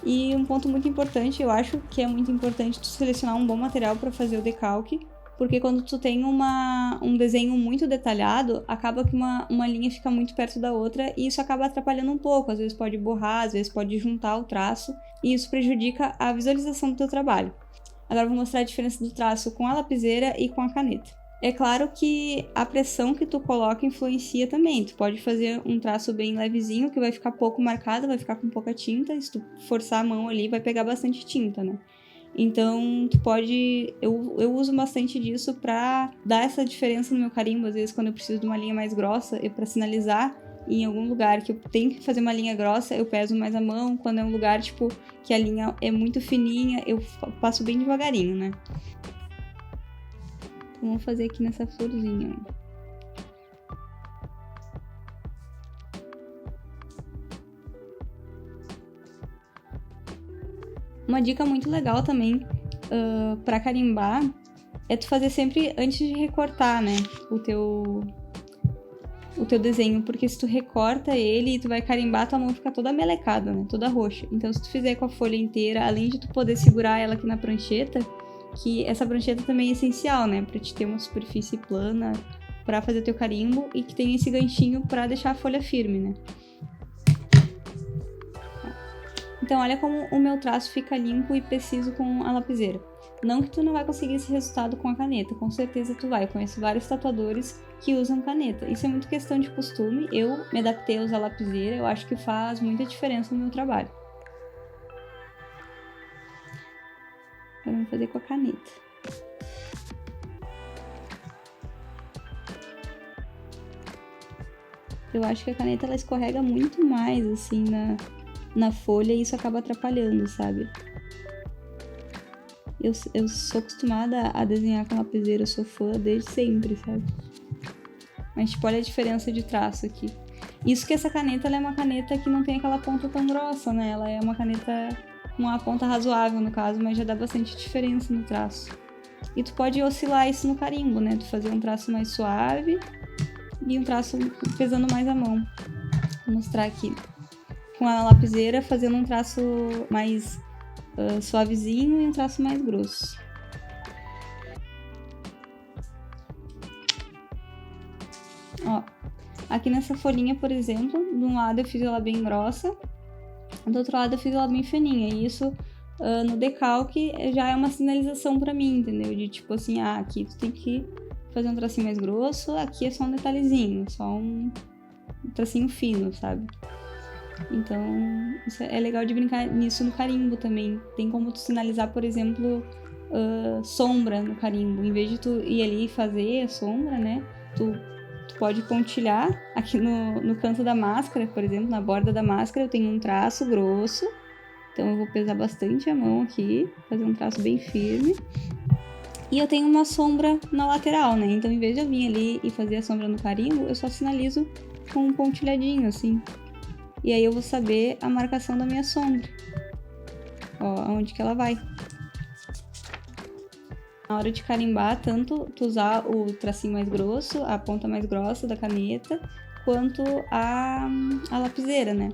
E um ponto muito importante, eu acho que é muito importante tu selecionar um bom material para fazer o decalque, porque quando tu tem um desenho muito detalhado, acaba que uma linha fica muito perto da outra e isso acaba atrapalhando um pouco. Às vezes pode borrar, às vezes pode juntar o traço e isso prejudica a visualização do teu trabalho. Agora eu vou mostrar a diferença do traço com a lapiseira e com a caneta. É claro que a pressão que tu coloca influencia também. Tu pode fazer um traço bem levezinho, que vai ficar pouco marcado, vai ficar com pouca tinta. E se tu forçar a mão ali, vai pegar bastante tinta, né? Então, tu pode... Eu uso bastante disso pra dar essa diferença no meu carimbo. Às vezes, quando eu preciso de uma linha mais grossa, pra sinalizar em algum lugar que eu tenho que fazer uma linha grossa, eu peso mais a mão. Quando é um lugar, tipo, que a linha é muito fininha, eu passo bem devagarinho, né? Então, vamos fazer aqui nessa florzinha. Uma dica muito legal também pra carimbar é tu fazer sempre antes de recortar, né, o teu desenho, porque se tu recorta ele e tu vai carimbar, tua mão fica toda melecada, né, toda roxa. Então se tu fizer com a folha inteira, além de tu poder segurar ela aqui na prancheta, que essa prancheta também é essencial, né, pra te ter uma superfície plana pra fazer teu carimbo e que tem esse ganchinho pra deixar a folha firme, né. Então olha como o meu traço fica limpo e preciso com a lapiseira. Não que tu não vai conseguir esse resultado com a caneta, com certeza tu vai. Eu conheço vários tatuadores que usam caneta. Isso é muito questão de costume. Eu me adaptei a usar lapiseira, eu acho que faz muita diferença no meu trabalho. Agora vamos fazer com a caneta. Eu acho que a caneta ela escorrega muito mais assim na folha e isso acaba atrapalhando, sabe? Eu sou acostumada a desenhar com lapiseira, eu sou fã desde sempre, sabe? Mas tipo, olha a diferença de traço aqui. Isso que essa caneta ela é uma caneta que não tem aquela ponta tão grossa, né? Ela é uma caneta com uma ponta razoável, no caso, mas já dá bastante diferença no traço. E tu pode oscilar isso no carimbo, né? Tu fazer um traço mais suave e um traço pesando mais a mão. Vou mostrar aqui. Com a lapiseira, fazendo um traço mais suavezinho e um traço mais grosso. Ó, aqui nessa folhinha, por exemplo, de um lado eu fiz ela bem grossa, do outro lado eu fiz ela bem fininha. E isso no decalque já é uma sinalização pra mim, entendeu? De tipo assim, aqui tu tem que fazer um tracinho mais grosso, aqui é só um detalhezinho, só um tracinho fino, sabe? Então, isso é legal de brincar nisso no carimbo também. Tem como tu sinalizar, por exemplo, sombra no carimbo. Em vez de tu ir ali e fazer a sombra, né? Tu pode pontilhar aqui no canto da máscara, por exemplo, na borda da máscara eu tenho um traço grosso. Então eu vou pesar bastante a mão aqui, fazer um traço bem firme. E eu tenho uma sombra na lateral, né? Então, em vez de eu vir ali e fazer a sombra no carimbo, eu só sinalizo com um pontilhadinho, assim. E aí eu vou saber a marcação da minha sombra. Ó, aonde que ela vai. Na hora de carimbar, tanto tu usar o tracinho mais grosso, a ponta mais grossa da caneta, quanto a lapiseira, né?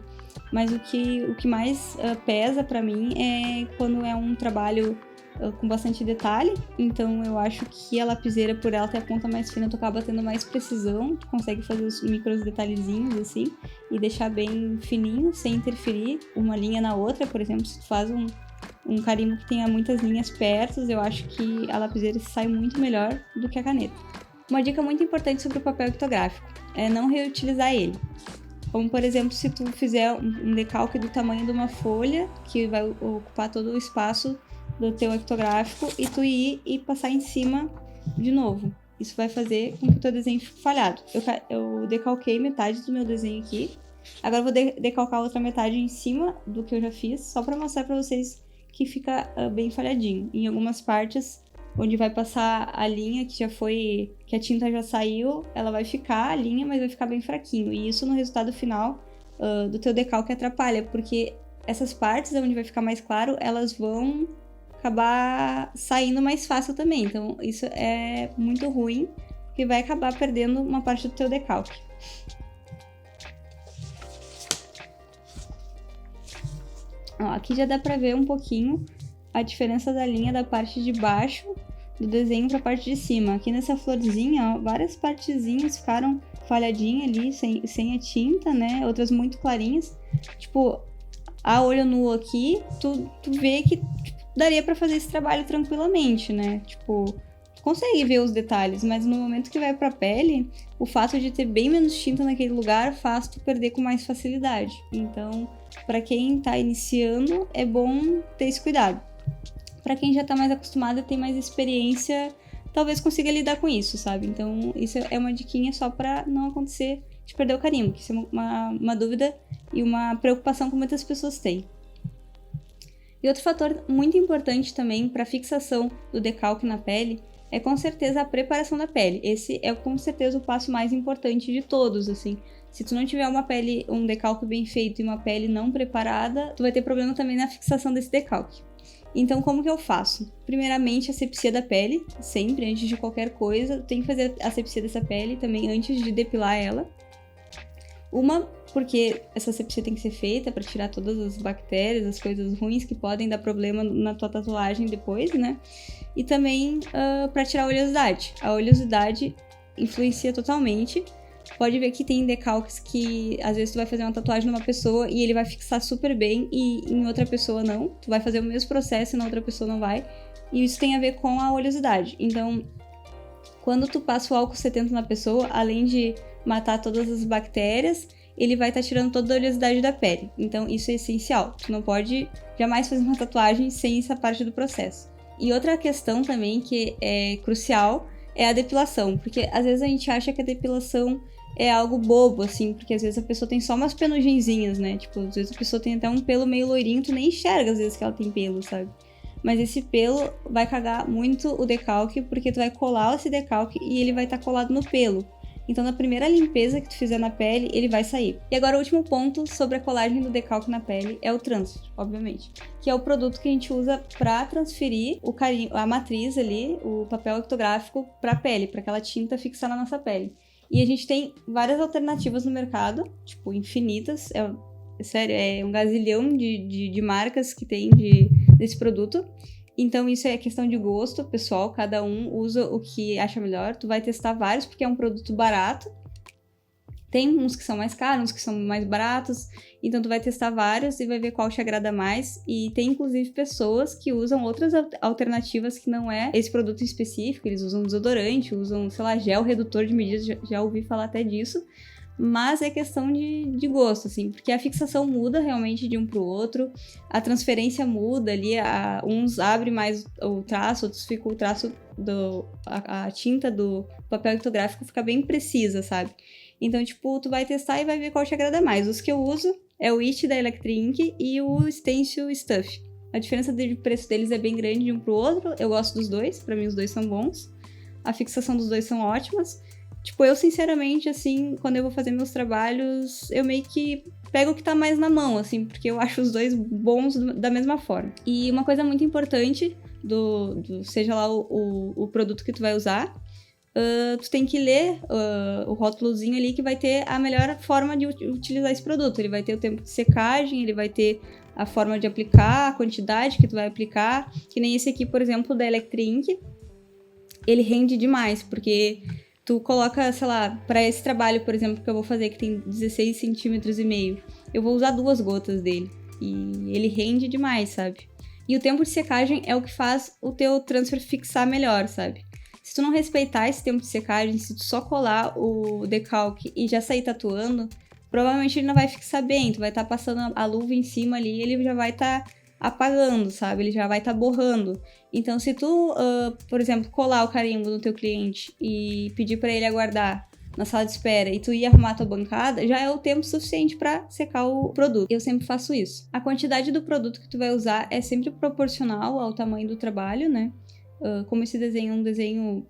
Mas o que mais pesa pra mim é quando é um trabalho com bastante detalhe, então eu acho que a lapiseira, por ela ter a ponta mais fina, tu acaba tendo mais precisão, tu consegue fazer os micros detalhezinhos assim, e deixar bem fininho, sem interferir uma linha na outra. Por exemplo, se tu faz um carimbo que tenha muitas linhas perto, eu acho que a lapiseira sai muito melhor do que a caneta. Uma dica muito importante sobre o papel pictográfico é não reutilizar ele. Como, por exemplo, se tu fizer um decalque do tamanho de uma folha, que vai ocupar todo o espaço do teu pictográfico, e tu ir e passar em cima de novo. Isso vai fazer com que o teu desenho fique falhado. Eu decalquei metade do meu desenho aqui. Agora eu vou decalcar a outra metade em cima do que eu já fiz, só para mostrar para vocês que fica bem falhadinho. Em algumas partes onde vai passar a linha que a tinta já saiu, ela vai ficar a linha, mas vai ficar bem fraquinho. E isso no resultado final do teu decalque atrapalha, porque essas partes onde vai ficar mais claro, elas vão acabar saindo mais fácil também. Então isso é muito ruim, porque vai acabar perdendo uma parte do teu decalque. Ó, aqui já dá pra ver um pouquinho a diferença da linha da parte de baixo do desenho para a parte de cima. Aqui nessa florzinha, ó, várias partezinhas ficaram falhadinhas ali, sem a tinta, né? Outras muito clarinhas. Tipo, a olho nu aqui, tu vê que daria para fazer esse trabalho tranquilamente, né? Tipo, consegue ver os detalhes, mas no momento que vai pra pele, o fato de ter bem menos tinta naquele lugar faz tu perder com mais facilidade. Então, para quem tá iniciando, é bom ter esse cuidado. Para quem já tá mais acostumado e tem mais experiência, talvez consiga lidar com isso, sabe? Então, isso é uma diquinha só para não acontecer de perder o carimbo, que isso é uma dúvida e uma preocupação que muitas pessoas têm. E outro fator muito importante também para a fixação do decalque na pele é com certeza a preparação da pele. Esse é com certeza o passo mais importante de todos, assim. Se tu não tiver um decalque bem feito e uma pele não preparada, tu vai ter problema também na fixação desse decalque. Então, como que eu faço? Primeiramente, asepsia da pele, sempre, antes de qualquer coisa. Tem que fazer a asepsia dessa pele também antes de depilar ela. Porque essa asepsia tem que ser feita para tirar todas as bactérias, as coisas ruins que podem dar problema na tua tatuagem depois, né? E também para tirar a oleosidade. A oleosidade influencia totalmente. Pode ver que tem decalques que às vezes tu vai fazer uma tatuagem numa pessoa e ele vai fixar super bem e em outra pessoa não. Tu vai fazer o mesmo processo e na outra pessoa não vai. E isso tem a ver com a oleosidade. Então, quando tu passa o álcool 70 na pessoa, além de matar todas as bactérias, ele vai estar tirando toda a oleosidade da pele. Então, isso é essencial. Tu não pode jamais fazer uma tatuagem sem essa parte do processo. E outra questão também que é crucial é a depilação. Porque às vezes a gente acha que a depilação é algo bobo, assim, porque às vezes a pessoa tem só umas penugenzinhas, né? Tipo, às vezes a pessoa tem até um pelo meio loirinho, tu nem enxerga às vezes que ela tem pelo, sabe? Mas esse pelo vai cagar muito o decalque, porque tu vai colar esse decalque e ele vai estar colado no pelo. Então, na primeira limpeza que tu fizer na pele, ele vai sair. E agora, o último ponto sobre a colagem do decalque na pele é o transfer, obviamente. Que é o produto que a gente usa para transferir a matriz ali, o papel pictográfico, para a pele, para aquela tinta fixar na nossa pele. E a gente tem várias alternativas no mercado, tipo, infinitas. Sério, é um gazilhão de marcas que tem desse produto. Então isso é questão de gosto pessoal, cada um usa o que acha melhor. Tu vai testar vários porque é um produto barato. Tem uns que são mais caros, uns que são mais baratos. Então tu vai testar vários e vai ver qual te agrada mais. E tem inclusive pessoas que usam outras alternativas que não é esse produto em específico. Eles usam desodorante, usam, sei lá, gel redutor de medidas, já ouvi falar até disso. Mas é questão de gosto, assim, porque a fixação muda realmente de um pro outro, a transferência muda ali, uns abrem mais o traço, outros fica o traço a tinta do papel litográfico fica bem precisa, sabe? Então, tipo, tu vai testar e vai ver qual te agrada mais. Os que eu uso é o It da Electric Ink e o Stencil Stuff. A diferença de preço deles é bem grande de um pro outro, eu gosto dos dois, pra mim os dois são bons. A fixação dos dois são ótimas. Tipo, eu sinceramente, assim, quando eu vou fazer meus trabalhos, eu meio que pego o que tá mais na mão, assim, porque eu acho os dois bons da mesma forma. E uma coisa muito importante seja lá o produto que tu vai usar, tu tem que ler o rótulozinho ali que vai ter a melhor forma de utilizar esse produto. Ele vai ter o tempo de secagem, ele vai ter a forma de aplicar, a quantidade que tu vai aplicar, que nem esse aqui, por exemplo, da Electrink, ele rende demais, porque tu coloca, sei lá, para esse trabalho, por exemplo, que eu vou fazer, que tem 16 centímetros e meio, eu vou usar 2 gotas dele, e ele rende demais, sabe? E o tempo de secagem é o que faz o teu transfer fixar melhor, sabe? Se tu não respeitar esse tempo de secagem, se tu só colar o decalque e já sair tatuando, provavelmente ele não vai fixar bem, tu vai estar passando a luva em cima ali, ele já vai estar apagando, sabe? Ele já vai estar borrando. Então, se tu, por exemplo, colar o carimbo no teu cliente e pedir para ele aguardar na sala de espera e tu ir arrumar a tua bancada, já é o tempo suficiente para secar o produto. Eu sempre faço isso. A quantidade do produto que tu vai usar é sempre proporcional ao tamanho do trabalho, né? Como esse desenho é um desenho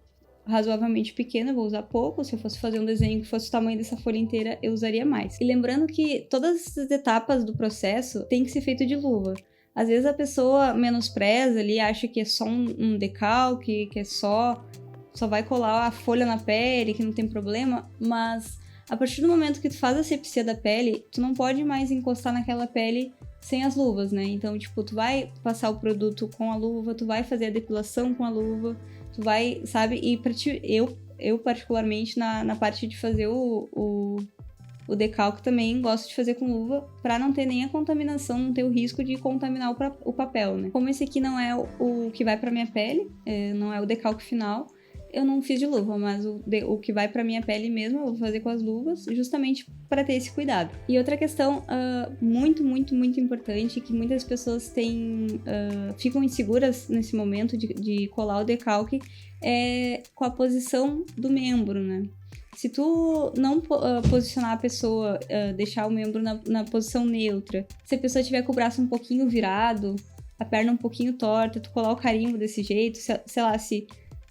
razoavelmente pequeno, eu vou usar pouco. Se eu fosse fazer um desenho que fosse o tamanho dessa folha inteira, eu usaria mais. E lembrando que todas essas etapas do processo tem que ser feito de luva. Às vezes a pessoa menospreza ali, acha que é só um decalque, que é só vai colar a folha na pele, que não tem problema, mas a partir do momento que tu faz a asepsia da pele, tu não pode mais encostar naquela pele sem as luvas, né? Então, tipo, tu vai passar o produto com a luva, tu vai fazer a depilação com a luva, tu vai, sabe? E pra ti, eu particularmente, na parte de fazer o decalque também gosto de fazer com luva pra não ter nem a contaminação, não ter o risco de contaminar o papel, né? Como esse aqui não é o que vai pra minha pele, não é o decalque final, eu não fiz de luva, mas o que vai pra minha pele mesmo eu vou fazer com as luvas, justamente para ter esse cuidado. E outra questão muito, muito, muito importante, que muitas pessoas ficam inseguras nesse momento de colar o decalque, é com a posição do membro, né? Se tu não posicionar a pessoa, deixar o membro na posição neutra, se a pessoa tiver com o braço um pouquinho virado, a perna um pouquinho torta, tu colar o carimbo desse jeito, sei lá, se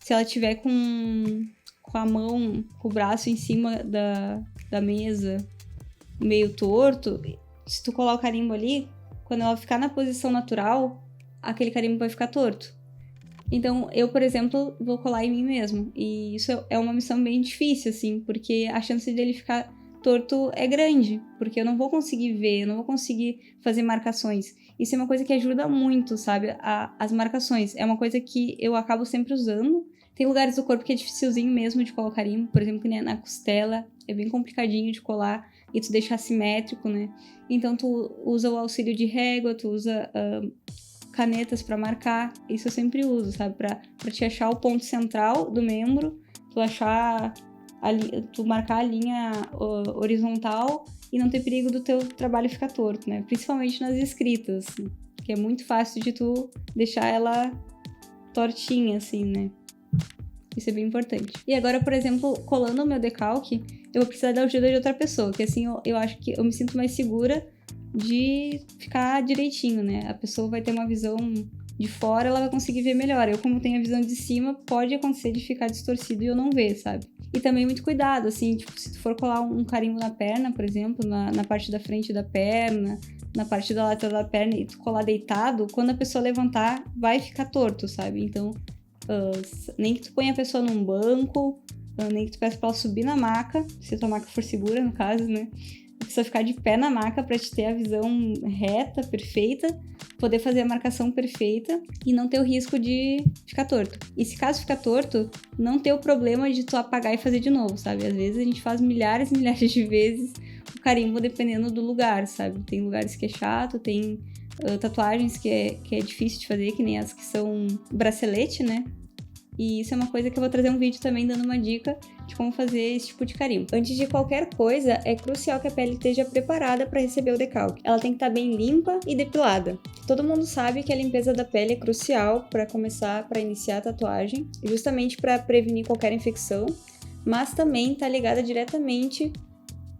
ela tiver com a mão, com o braço em cima da mesa, meio torto, se tu colar o carimbo ali, quando ela ficar na posição natural, aquele carimbo vai ficar torto. Então, eu, por exemplo, vou colar em mim mesmo. E isso é uma missão bem difícil, assim, porque a chance dele ficar torto é grande, porque eu não vou conseguir ver, eu não vou conseguir fazer marcações. Isso é uma coisa que ajuda muito, sabe? As marcações. É uma coisa que eu acabo sempre usando. Tem lugares do corpo que é dificilzinho mesmo de colar carimbo, por exemplo, que nem na costela, é bem complicadinho de colar e tu deixar simétrico, né? Então tu usa o auxílio de régua, tu usa canetas pra marcar, isso eu sempre uso, sabe? Pra te achar o ponto central do membro, tu marcar a linha horizontal e não ter perigo do teu trabalho ficar torto, né? Principalmente nas escritas, que é muito fácil de tu deixar ela tortinha, assim, né? Isso é bem importante. E agora, por exemplo, colando o meu decalque, eu vou precisar da ajuda de outra pessoa, que assim eu acho que eu me sinto mais segura de ficar direitinho, né? A pessoa vai ter uma visão de fora, ela vai conseguir ver melhor. Eu, como tenho a visão de cima, pode acontecer de ficar distorcido e eu não ver, sabe? E também muito cuidado, assim, tipo, se tu for colar um carimbo na perna, por exemplo, na parte da frente da perna, na parte da lateral da perna, e tu colar deitado, quando a pessoa levantar, vai ficar torto, sabe? Então, nem que tu ponha a pessoa num banco, nem que tu peça pra ela subir na maca, se a tua maca for segura, no caso, né? A pessoa ficar de pé na maca pra te ter a visão reta, perfeita, poder fazer a marcação perfeita e não ter o risco de ficar torto. E se caso ficar torto, não ter o problema de tu apagar e fazer de novo, sabe? Às vezes a gente faz milhares e milhares de vezes o carimbo dependendo do lugar, sabe? Tem lugares que é chato, tem tatuagens que é difícil de fazer, que nem as que são bracelete, né? E isso é uma coisa que eu vou trazer um vídeo também dando uma dica de como fazer esse tipo de carimbo. Antes de qualquer coisa, é crucial que a pele esteja preparada para receber o decalque. Ela tem que estar bem limpa e depilada. Todo mundo sabe que a limpeza da pele é crucial para iniciar a tatuagem, justamente para prevenir qualquer infecção, mas também está ligada diretamente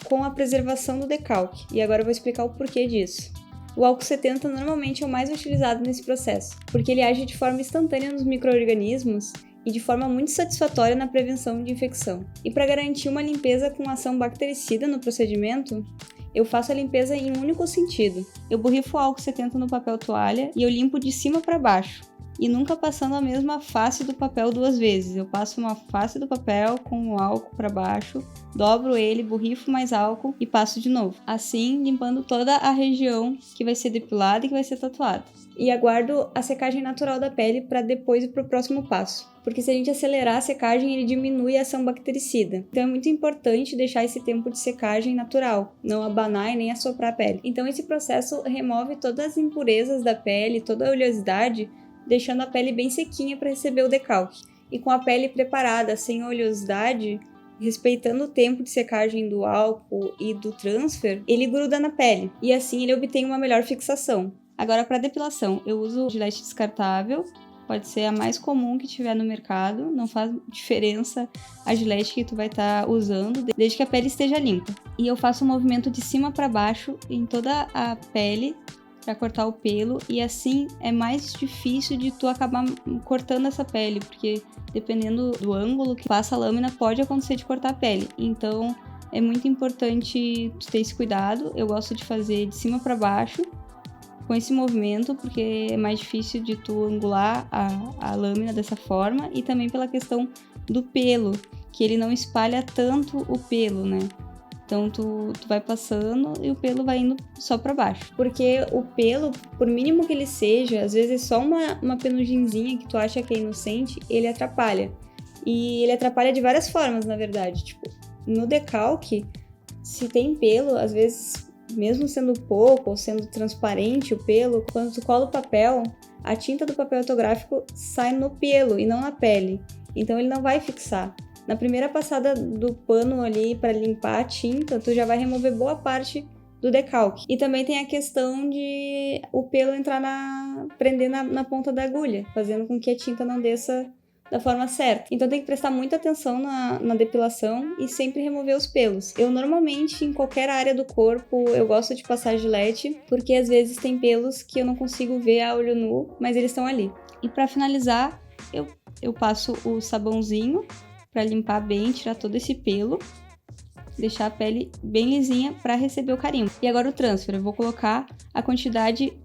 com a preservação do decalque. E agora eu vou explicar o porquê disso. O álcool 70 normalmente é o mais utilizado nesse processo, porque ele age de forma instantânea nos micro-organismos e de forma muito satisfatória na prevenção de infecção. E para garantir uma limpeza com ação bactericida no procedimento, eu faço a limpeza em um único sentido. Eu borrifo o álcool 70 no papel toalha e eu limpo de cima para baixo. e nunca passando a mesma face do papel 2 vezes. Eu passo uma face do papel com o álcool para baixo, dobro ele, borrifo mais álcool e passo de novo. Assim, limpando toda a região que vai ser depilada e que vai ser tatuada. E aguardo a secagem natural da pele para depois ir para o próximo passo. Porque se a gente acelerar a secagem, ele diminui a ação bactericida. Então é muito importante deixar esse tempo de secagem natural, não abanar e nem assoprar a pele. Então esse processo remove todas as impurezas da pele, toda a oleosidade, deixando a pele bem sequinha para receber o decalque. E com a pele preparada, sem oleosidade, respeitando o tempo de secagem do álcool e do transfer, ele gruda na pele e assim ele obtém uma melhor fixação. Agora, para depilação, eu uso gilete descartável, pode ser a mais comum que tiver no mercado, não faz diferença a gilete que tu vai estar usando, desde que a pele esteja limpa. E eu faço um movimento de cima para baixo em toda a pele para cortar o pelo, e assim é mais difícil de tu acabar cortando essa pele, porque dependendo do ângulo que passa a lâmina, pode acontecer de cortar a pele. Então é muito importante tu ter esse cuidado. Eu gosto de fazer de cima para baixo com esse movimento, porque é mais difícil de tu angular a lâmina dessa forma, e também pela questão do pelo, que ele não espalha tanto o pelo, né? Então tu vai passando e o pelo vai indo só pra baixo. Porque o pelo, por mínimo que ele seja, às vezes só uma penugenzinha que tu acha que é inocente, ele atrapalha. E ele atrapalha de várias formas, na verdade. Tipo, no decalque, se tem pelo, às vezes, mesmo sendo pouco ou sendo transparente o pelo, quando tu cola o papel, a tinta do papel ortográfico sai no pelo e não na pele. Então ele não vai fixar. Na primeira passada do pano ali para limpar a tinta, tu já vai remover boa parte do decalque. E também tem a questão de o pelo prender na ponta da agulha, fazendo com que a tinta não desça da forma certa. Então tem que prestar muita atenção na depilação e sempre remover os pelos. Eu normalmente, em qualquer área do corpo, eu gosto de passar gilete, porque às vezes tem pelos que eu não consigo ver a olho nu, mas eles estão ali. E para finalizar, eu passo o sabãozinho para limpar bem, tirar todo esse pelo, deixar a pele bem lisinha para receber o carimbo. E agora o transfer, eu vou colocar a quantidade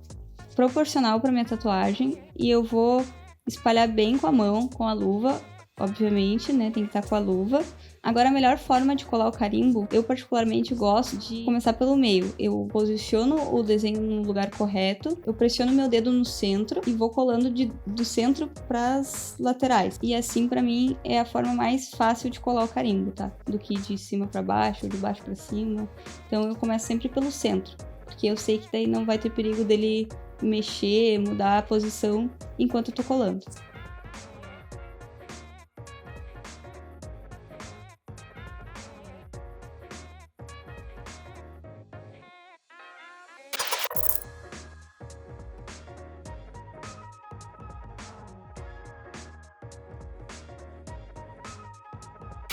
proporcional para minha tatuagem e eu vou espalhar bem com a mão, com a luva, obviamente, né, tem que estar com a luva. Agora a melhor forma de colar o carimbo, eu particularmente gosto de começar pelo meio. Eu posiciono o desenho no lugar correto, eu pressiono meu dedo no centro e vou colando do centro para as laterais. E assim, para mim, é a forma mais fácil de colar o carimbo, tá? Do que de cima para baixo ou de baixo para cima. Então eu começo sempre pelo centro, porque eu sei que daí não vai ter perigo dele mexer, mudar a posição enquanto eu tô colando.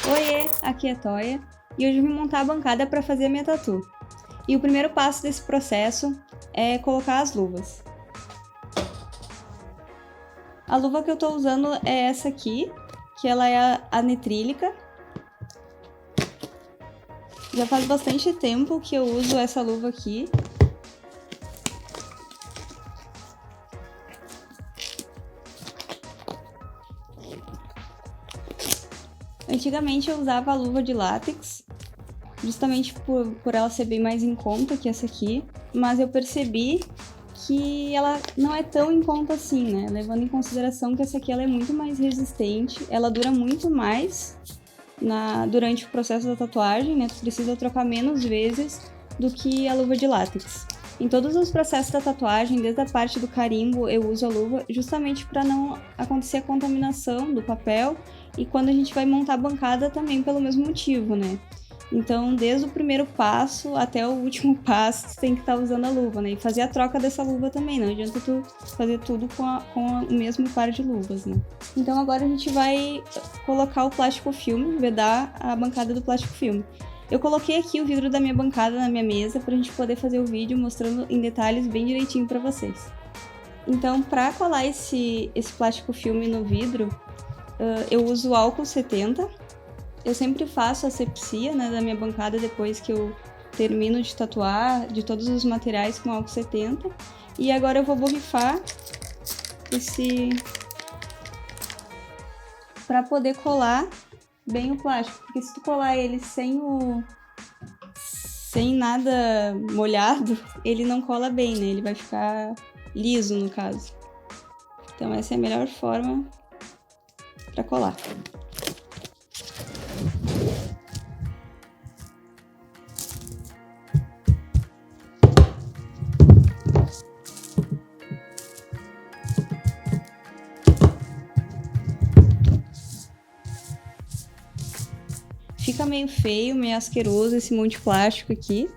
Oiê, aqui é a Toia e hoje eu vim montar a bancada para fazer a minha tatu. E o primeiro passo desse processo é colocar as luvas. A luva que eu tô usando é essa aqui, que ela é a anetrílica. Já faz bastante tempo que eu uso essa luva aqui. Antigamente eu usava a luva de látex, justamente por ela ser bem mais em conta que essa aqui, mas eu percebi que ela não é tão em conta assim, né? Levando em consideração que essa aqui ela é muito mais resistente, ela dura muito mais durante o processo da tatuagem, né? Tu precisa trocar menos vezes do que a luva de látex. Em todos os processos da tatuagem, desde a parte do carimbo, eu uso a luva justamente para não acontecer a contaminação do papel, e quando a gente vai montar a bancada também pelo mesmo motivo, né? Então, desde o primeiro passo até o último passo, tu tem que estar usando a luva, né? E fazer a troca dessa luva também, não adianta tu fazer tudo com o mesmo par de luvas, né? Então agora a gente vai colocar o plástico filme, vedar a bancada do plástico filme. Eu coloquei aqui o vidro da minha bancada na minha mesa pra gente poder fazer o vídeo mostrando em detalhes bem direitinho pra vocês. Então, pra colar esse plástico filme no vidro, eu uso álcool 70. Eu sempre faço a asepsia, né, da minha bancada depois que eu termino de tatuar de todos os materiais com álcool 70. E agora eu vou borrifar pra poder colar bem o plástico, porque se tu colar ele sem nada molhado, ele não cola bem, né? Ele vai ficar liso, no caso. Então essa é a melhor forma para colar. Fica meio feio, meio asqueroso esse monte de plástico aqui,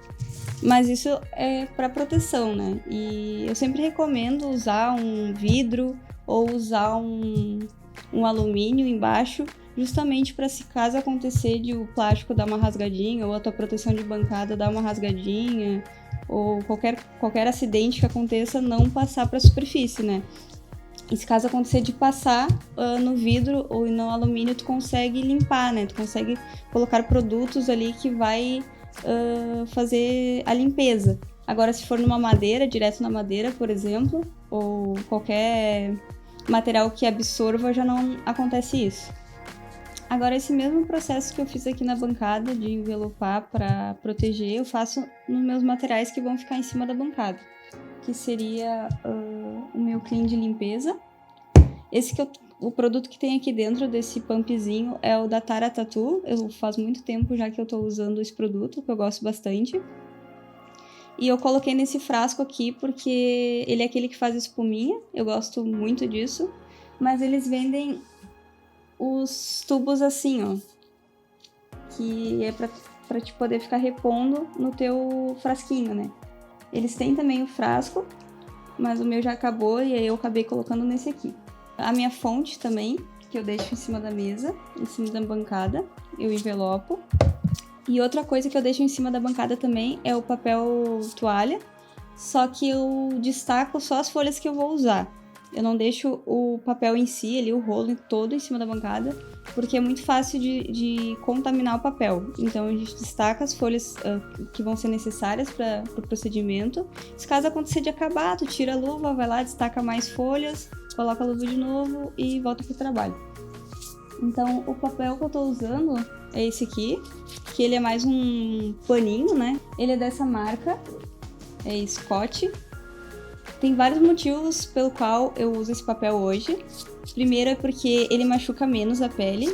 mas isso é para proteção, né? E eu sempre recomendo usar um vidro ou usar um alumínio embaixo, justamente para, se caso acontecer de o plástico dar uma rasgadinha ou a tua proteção de bancada dar uma rasgadinha ou qualquer acidente que aconteça, não passar para a superfície, né? E se caso acontecer de passar no vidro ou no alumínio, tu consegue limpar, né? Tu consegue colocar produtos ali que vai fazer a limpeza. Agora, se for numa madeira, direto na madeira, por exemplo, ou qualquer material que absorva, já não acontece isso. Agora, esse mesmo processo que eu fiz aqui na bancada de envelopar para proteger, eu faço nos meus materiais que vão ficar em cima da bancada, que seria o meu clean de limpeza. O produto que tem aqui dentro desse pumpzinho é o da Tara Tattoo. Faz muito tempo já que eu tô usando esse produto, que eu gosto bastante. E eu coloquei nesse frasco aqui porque ele é aquele que faz espuminha, eu gosto muito disso. Mas eles vendem os tubos assim, ó, que é pra te poder ficar repondo no teu frasquinho, né? Eles têm também o frasco, mas o meu já acabou e aí eu acabei colocando nesse aqui. A minha fonte também, que eu deixo em cima da mesa, em cima da bancada, eu envelopo. E outra coisa que eu deixo em cima da bancada também é o papel toalha, só que eu destaco só as folhas que eu vou usar. Eu não deixo o papel em si, ali, o rolo todo em cima da bancada, porque é muito fácil de contaminar o papel. Então a gente destaca as folhas que vão ser necessárias para o procedimento. Se caso acontecer de acabar, tu tira a luva, vai lá, destaca mais folhas, coloca a luva de novo e volta pro trabalho. Então o papel que eu tô usando é esse aqui, que ele é mais um paninho, né? Ele é dessa marca, é Scott. Tem vários motivos pelo qual eu uso esse papel hoje. Primeiro é porque ele machuca menos a pele.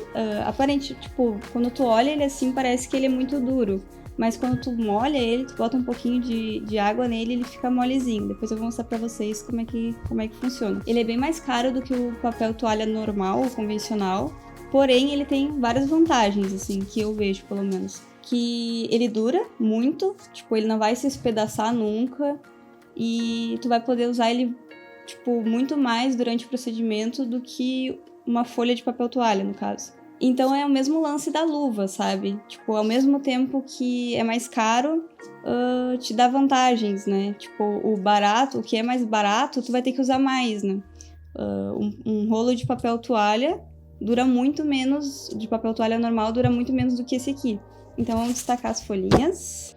Aparente, tipo, quando tu olha ele assim, parece que ele é muito duro. Mas quando tu molha ele, tu bota um pouquinho de água nele, ele fica molezinho. Depois eu vou mostrar pra vocês como é que funciona. Ele é bem mais caro do que o papel toalha normal, o convencional. Porém, ele tem várias vantagens, assim, que eu vejo, pelo menos. Que ele dura muito, tipo, ele não vai se espedaçar nunca. E tu vai poder usar ele, tipo, muito mais durante o procedimento do que uma folha de papel toalha, no caso. Então é o mesmo lance da luva, sabe? Tipo, ao mesmo tempo que é mais caro, te dá vantagens, né? Tipo, o que é mais barato, tu vai ter que usar mais, né? Um rolo de papel toalha dura muito menos, de papel toalha normal dura muito menos do que esse aqui. Então vamos destacar as folhinhas.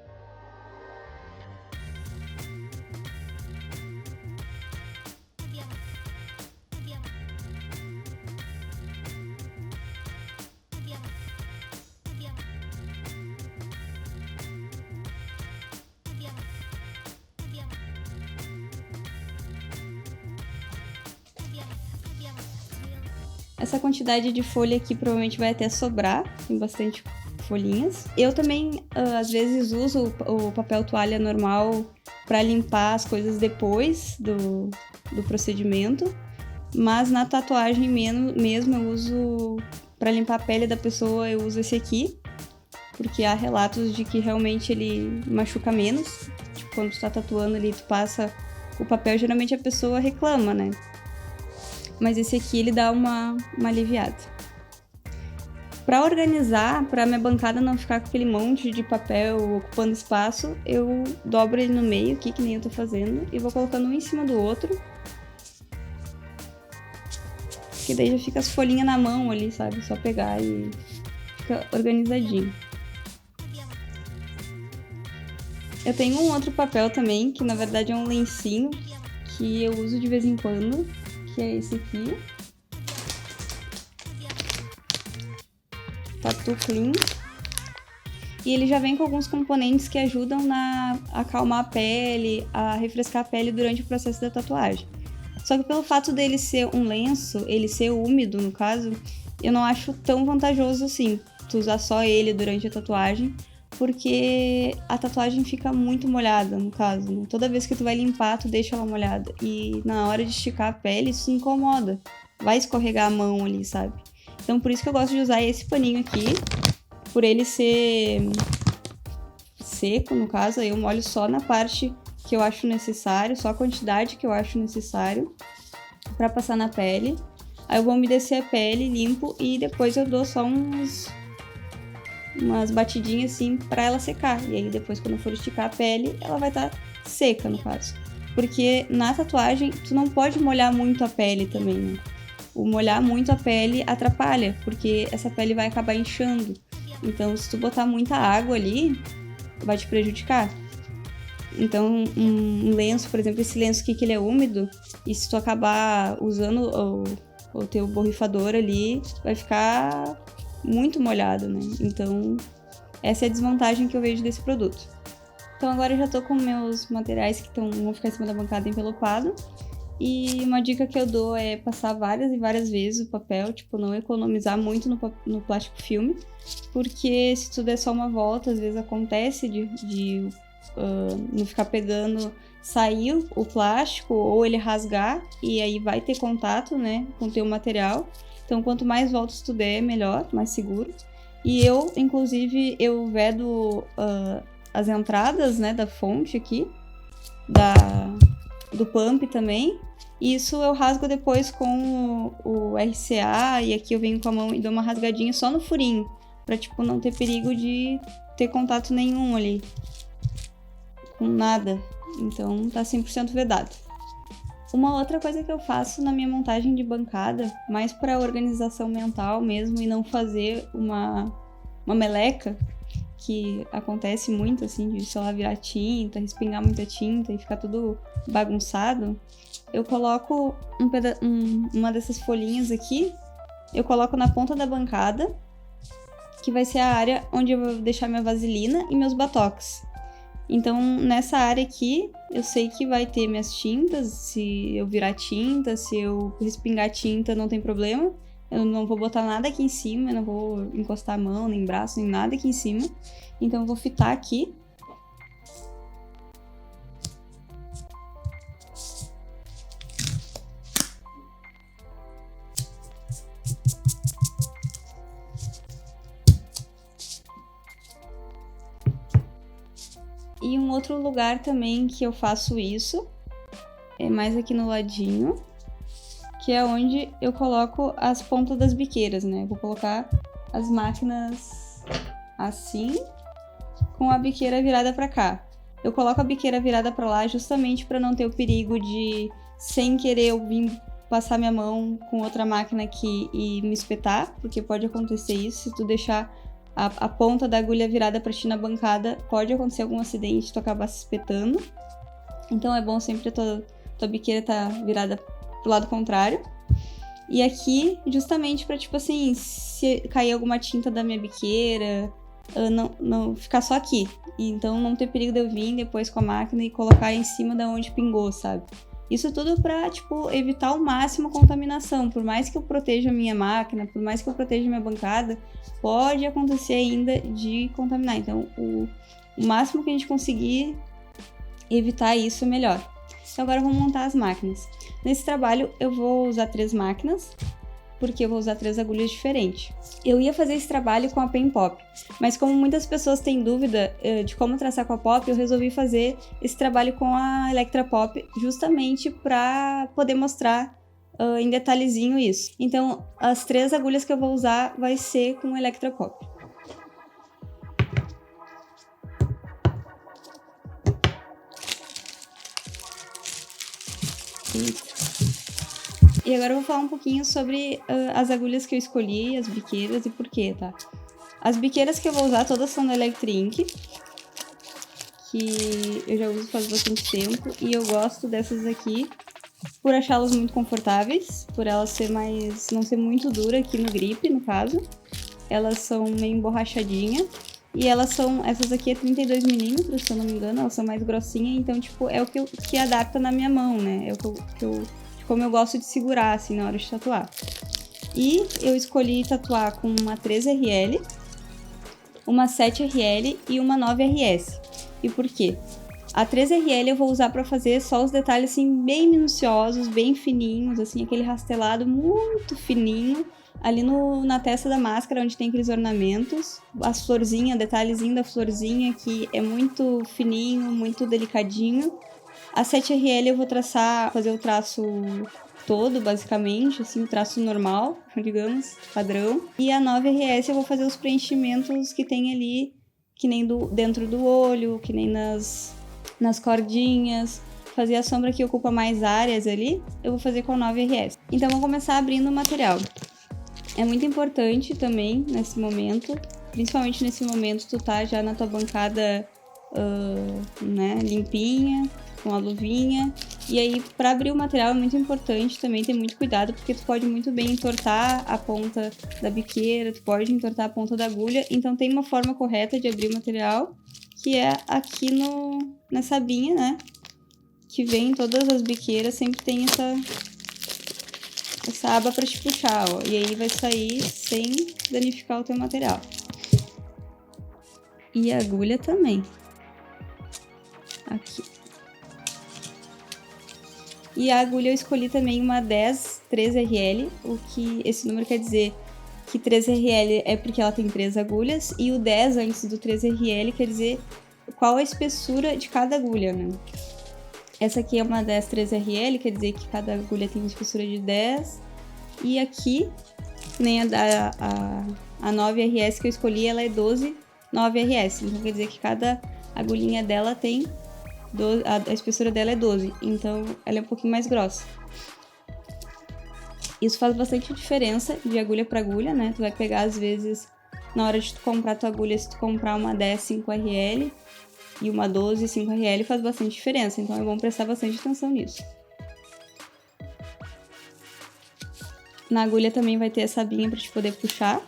Essa quantidade de folha aqui provavelmente vai até sobrar, tem bastante folhinhas. Eu também, às vezes, uso o papel toalha normal para limpar as coisas depois do procedimento, mas na tatuagem mesmo eu uso, para limpar a pele da pessoa, eu uso esse aqui, porque há relatos de que realmente ele machuca menos. Tipo, quando tu tá tatuando ali, tu passa o papel, geralmente a pessoa reclama, né? Mas esse aqui ele dá uma aliviada. Para organizar, para minha bancada não ficar com aquele monte de papel ocupando espaço, eu dobro ele no meio aqui, que nem eu tô fazendo, e vou colocando um em cima do outro. Que daí já fica as folhinhas na mão ali, sabe? Só pegar e fica organizadinho. Eu tenho um outro papel também, que na verdade é um lencinho, que eu uso de vez em quando, que é esse aqui. Tattoo Clean. E ele já vem com alguns componentes que ajudam a acalmar a pele, a refrescar a pele durante o processo da tatuagem. Só que pelo fato dele ser um lenço, ele ser úmido no caso, eu não acho tão vantajoso assim, tu usar só ele durante a tatuagem, porque a tatuagem fica muito molhada no caso, né? Toda vez que tu vai limpar, tu deixa ela molhada. E na hora de esticar a pele, isso incomoda. Vai escorregar a mão ali, sabe? Então por isso que eu gosto de usar esse paninho aqui. Por ele ser seco, no caso, aí eu molho só na parte que eu acho necessário, só a quantidade que eu acho necessário pra passar na pele. Aí eu vou umedecer a pele, limpo e depois eu dou só umas batidinhas assim pra ela secar. E aí depois quando eu for esticar a pele, ela vai estar seca, no caso. Porque na tatuagem, tu não pode molhar muito a pele também, né? O molhar muito a pele atrapalha, porque essa pele vai acabar inchando. Então, se tu botar muita água ali, vai te prejudicar. Então, um lenço, por exemplo, esse lenço aqui que ele é úmido, e se tu acabar usando o teu borrifador ali, vai ficar muito molhado, né? Então, essa é a desvantagem que eu vejo desse produto. Então, agora eu já tô com meus materiais que vão ficar em cima da bancada empelopado. E uma dica que eu dou é passar várias e várias vezes o papel, tipo, não economizar muito no plástico filme, porque se tu der só uma volta, às vezes acontece de não ficar pegando, sair o plástico ou ele rasgar, e aí vai ter contato, né, com o teu material. Então, quanto mais voltas tu der, melhor, mais seguro. E eu, inclusive, eu vedo as entradas, né, da fonte aqui, do pump também. Isso eu rasgo depois com o RCA e aqui eu venho com a mão e dou uma rasgadinha só no furinho, pra tipo não ter perigo de ter contato nenhum ali com nada. Então tá 100% vedado. Uma outra coisa que eu faço na minha montagem de bancada, mais para organização mental mesmo e não fazer uma meleca, que acontece muito, assim, de, sei lá, virar tinta, respingar muita tinta e ficar tudo bagunçado, eu coloco uma dessas folhinhas aqui, eu coloco na ponta da bancada, que vai ser a área onde eu vou deixar minha vaselina e meus batoques. Então, nessa área aqui, eu sei que vai ter minhas tintas, se eu virar tinta, se eu respingar tinta, não tem problema. Eu não vou botar nada aqui em cima, eu não vou encostar a mão, nem braço, nem nada aqui em cima. Então eu vou fitar aqui. E um outro lugar também que eu faço isso, é mais aqui no ladinho, que é onde eu coloco as pontas das biqueiras, né? Eu vou colocar as máquinas assim, com a biqueira virada para cá. Eu coloco a biqueira virada para lá justamente para não ter o perigo de, sem querer, eu vir passar minha mão com outra máquina aqui e me espetar, porque pode acontecer isso. Se tu deixar a ponta da agulha virada para ti na bancada, pode acontecer algum acidente, tu acabar se espetando. Então é bom sempre a tua biqueira tá virada pro lado contrário. E aqui, justamente pra, tipo assim, se cair alguma tinta da minha biqueira, não ficar só aqui. E então não ter perigo de eu vir depois com a máquina e colocar em cima da onde pingou, sabe? Isso tudo pra, tipo, evitar ao máximo a contaminação. Por mais que eu proteja a minha máquina, por mais que eu proteja a minha bancada, pode acontecer ainda de contaminar. Então, o máximo que a gente conseguir evitar isso, é melhor. Então agora eu vou montar as máquinas. Nesse trabalho eu vou usar 3 máquinas, porque eu vou usar 3 agulhas diferentes. Eu ia fazer esse trabalho com a Pen Pop, mas como muitas pessoas têm dúvida de como traçar com a Pop, eu resolvi fazer esse trabalho com a Electra Pop, justamente para poder mostrar em detalhezinho isso. Então as 3 agulhas que eu vou usar vai ser com a Electra Pop. E agora eu vou falar um pouquinho sobre as agulhas que eu escolhi, as biqueiras e por quê, tá? As biqueiras que eu vou usar todas são da Electric Ink, que eu já uso faz bastante tempo, e eu gosto dessas aqui por achá-las muito confortáveis, por elas não ser muito dura aqui no grip, no caso. Elas são meio emborrachadinha. E essas aqui é 32mm, se eu não me engano, elas são mais grossinhas, então, tipo, é o que adapta na minha mão, né? É como eu gosto de segurar, assim, na hora de tatuar. E eu escolhi tatuar com uma 3RL, uma 7RL e uma 9RS. E por quê? A 3RL eu vou usar para fazer só os detalhes, assim, bem minuciosos, bem fininhos, assim, aquele rastelado muito fininho, ali na testa da máscara, onde tem aqueles ornamentos, as florzinhas, detalhezinho da florzinha, que é muito fininho, muito delicadinho. A 7RL eu vou fazer o traço todo, basicamente, assim, o traço normal, digamos, padrão. E a 9RS eu vou fazer os preenchimentos que tem ali, que nem dentro do olho, que nem nas cordinhas, fazer a sombra que ocupa mais áreas ali, eu vou fazer com a 9RS. Então, vou começar abrindo o material. É muito importante também, nesse momento, principalmente nesse momento, tu tá já na tua bancada, né, limpinha, com a luvinha. E aí, para abrir o material é muito importante também ter muito cuidado, porque tu pode muito bem entortar a ponta da biqueira, tu pode entortar a ponta da agulha. Então, tem uma forma correta de abrir o material, que é aqui nessa abinha, né? Que vem em todas as biqueiras, sempre tem essa aba para te puxar, ó. E aí vai sair sem danificar o teu material. E a agulha também. Aqui. E a agulha eu escolhi também uma 10 3RL, o que esse número quer dizer que 3RL é porque ela tem 3 agulhas, e o 10 antes do 3RL quer dizer qual a espessura de cada agulha, né? Essa aqui é uma 10 3RL, quer dizer que cada agulha tem uma espessura de 10. E aqui, nem a 9RS que eu escolhi, ela é 12 9RS. Então quer dizer que cada agulhinha dela tem a espessura dela é 12, então ela é um pouquinho mais grossa. Isso faz bastante diferença de agulha para agulha, né? Tu vai pegar, às vezes, na hora de tu comprar tua agulha, se tu comprar uma 10 5RL e uma 12 5RL, faz bastante diferença, então é bom prestar bastante atenção nisso. Na agulha também vai ter essa abinha para te poder puxar.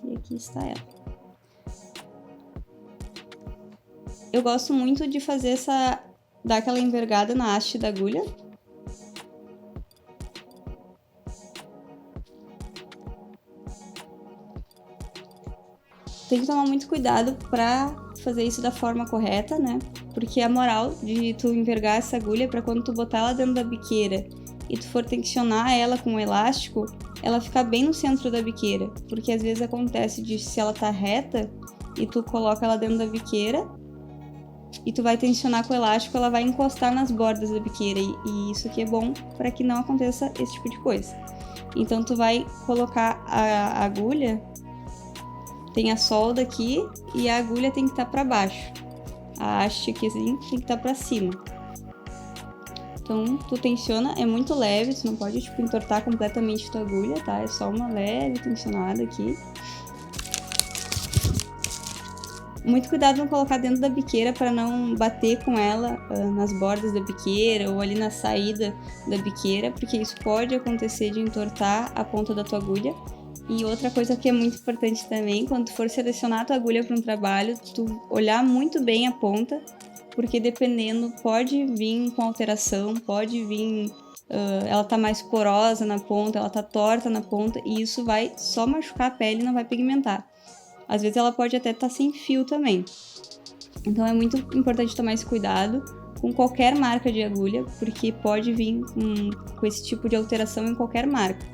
E aqui está ela. Eu gosto muito de fazer dar aquela envergada na haste da agulha. Tem que tomar muito cuidado para fazer isso da forma correta, né? Porque a moral de tu envergar essa agulha é para quando tu botar ela dentro da biqueira e tu for tensionar ela com o elástico, ela ficar bem no centro da biqueira. Porque às vezes acontece se ela tá reta e tu coloca ela dentro da biqueira e tu vai tensionar com o elástico, ela vai encostar nas bordas da biqueira, e isso aqui é bom para que não aconteça esse tipo de coisa. Então tu vai colocar a agulha, tem a solda aqui e a agulha tem que estar para baixo. A haste aqui assim tem que estar para cima. Então tu tensiona, é muito leve, tu não pode entortar completamente tua agulha, tá? É só uma leve tensionada aqui. Muito cuidado em colocar dentro da biqueira para não bater com ela nas bordas da biqueira ou ali na saída da biqueira, porque isso pode acontecer de entortar a ponta da tua agulha. E outra coisa que é muito importante também, quando tu for selecionar a tua agulha para um trabalho, tu olhar muito bem a ponta, porque dependendo, pode vir com alteração, pode vir, ela tá mais porosa na ponta, ela tá torta na ponta, e isso vai só machucar a pele e não vai pigmentar. Às vezes ela pode até estar sem fio também. Então é muito importante tomar esse cuidado com qualquer marca de agulha, porque pode vir com esse tipo de alteração em qualquer marca.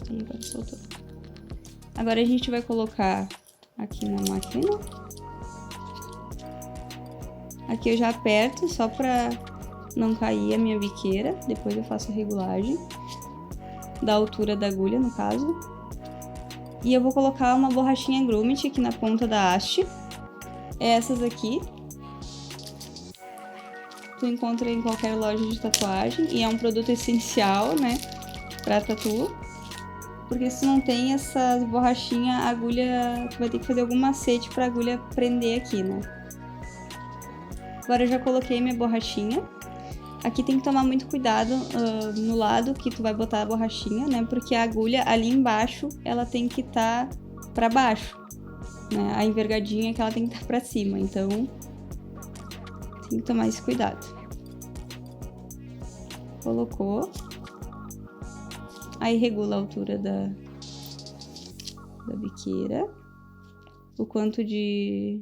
Aí agora soltou. Agora a gente vai colocar aqui na máquina. Aqui eu já aperto só pra não cair a minha biqueira. Depois eu faço a regulagem da altura da agulha, no caso. E eu vou colocar uma borrachinha grummet aqui na ponta da haste. Essas aqui. tu encontra em qualquer loja de tatuagem e é um produto essencial, né, pra tatu. Porque se não tem essas borrachinhas, a agulha, tu vai ter que fazer algum macete pra agulha prender aqui, né. Agora eu já coloquei minha borrachinha. Aqui tem que tomar muito cuidado no lado que tu vai botar a borrachinha, né? Porque a agulha ali embaixo, ela tem que estar pra baixo, né? A envergadinha que ela tem que estar pra cima, então tem que tomar esse cuidado. Colocou. Aí regula a altura da biqueira. O quanto de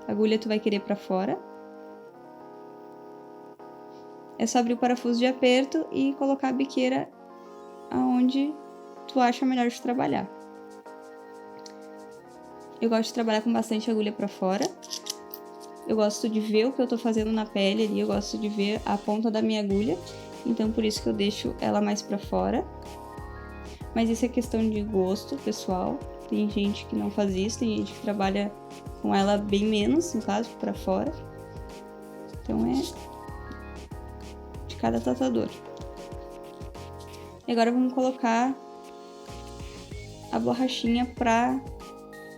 agulha tu vai querer pra fora. É só abrir o parafuso de aperto e colocar a biqueira aonde tu acha melhor de trabalhar. Eu gosto de trabalhar com bastante agulha pra fora. Eu gosto de ver o que eu tô fazendo na pele ali, eu gosto de ver a ponta da minha agulha. Então por isso que eu deixo ela mais pra fora. Mas isso é questão de gosto pessoal. Tem gente que não faz isso, tem gente que trabalha com ela bem menos, no caso, pra fora. Então é cada tatuador. E agora vamos colocar a borrachinha pra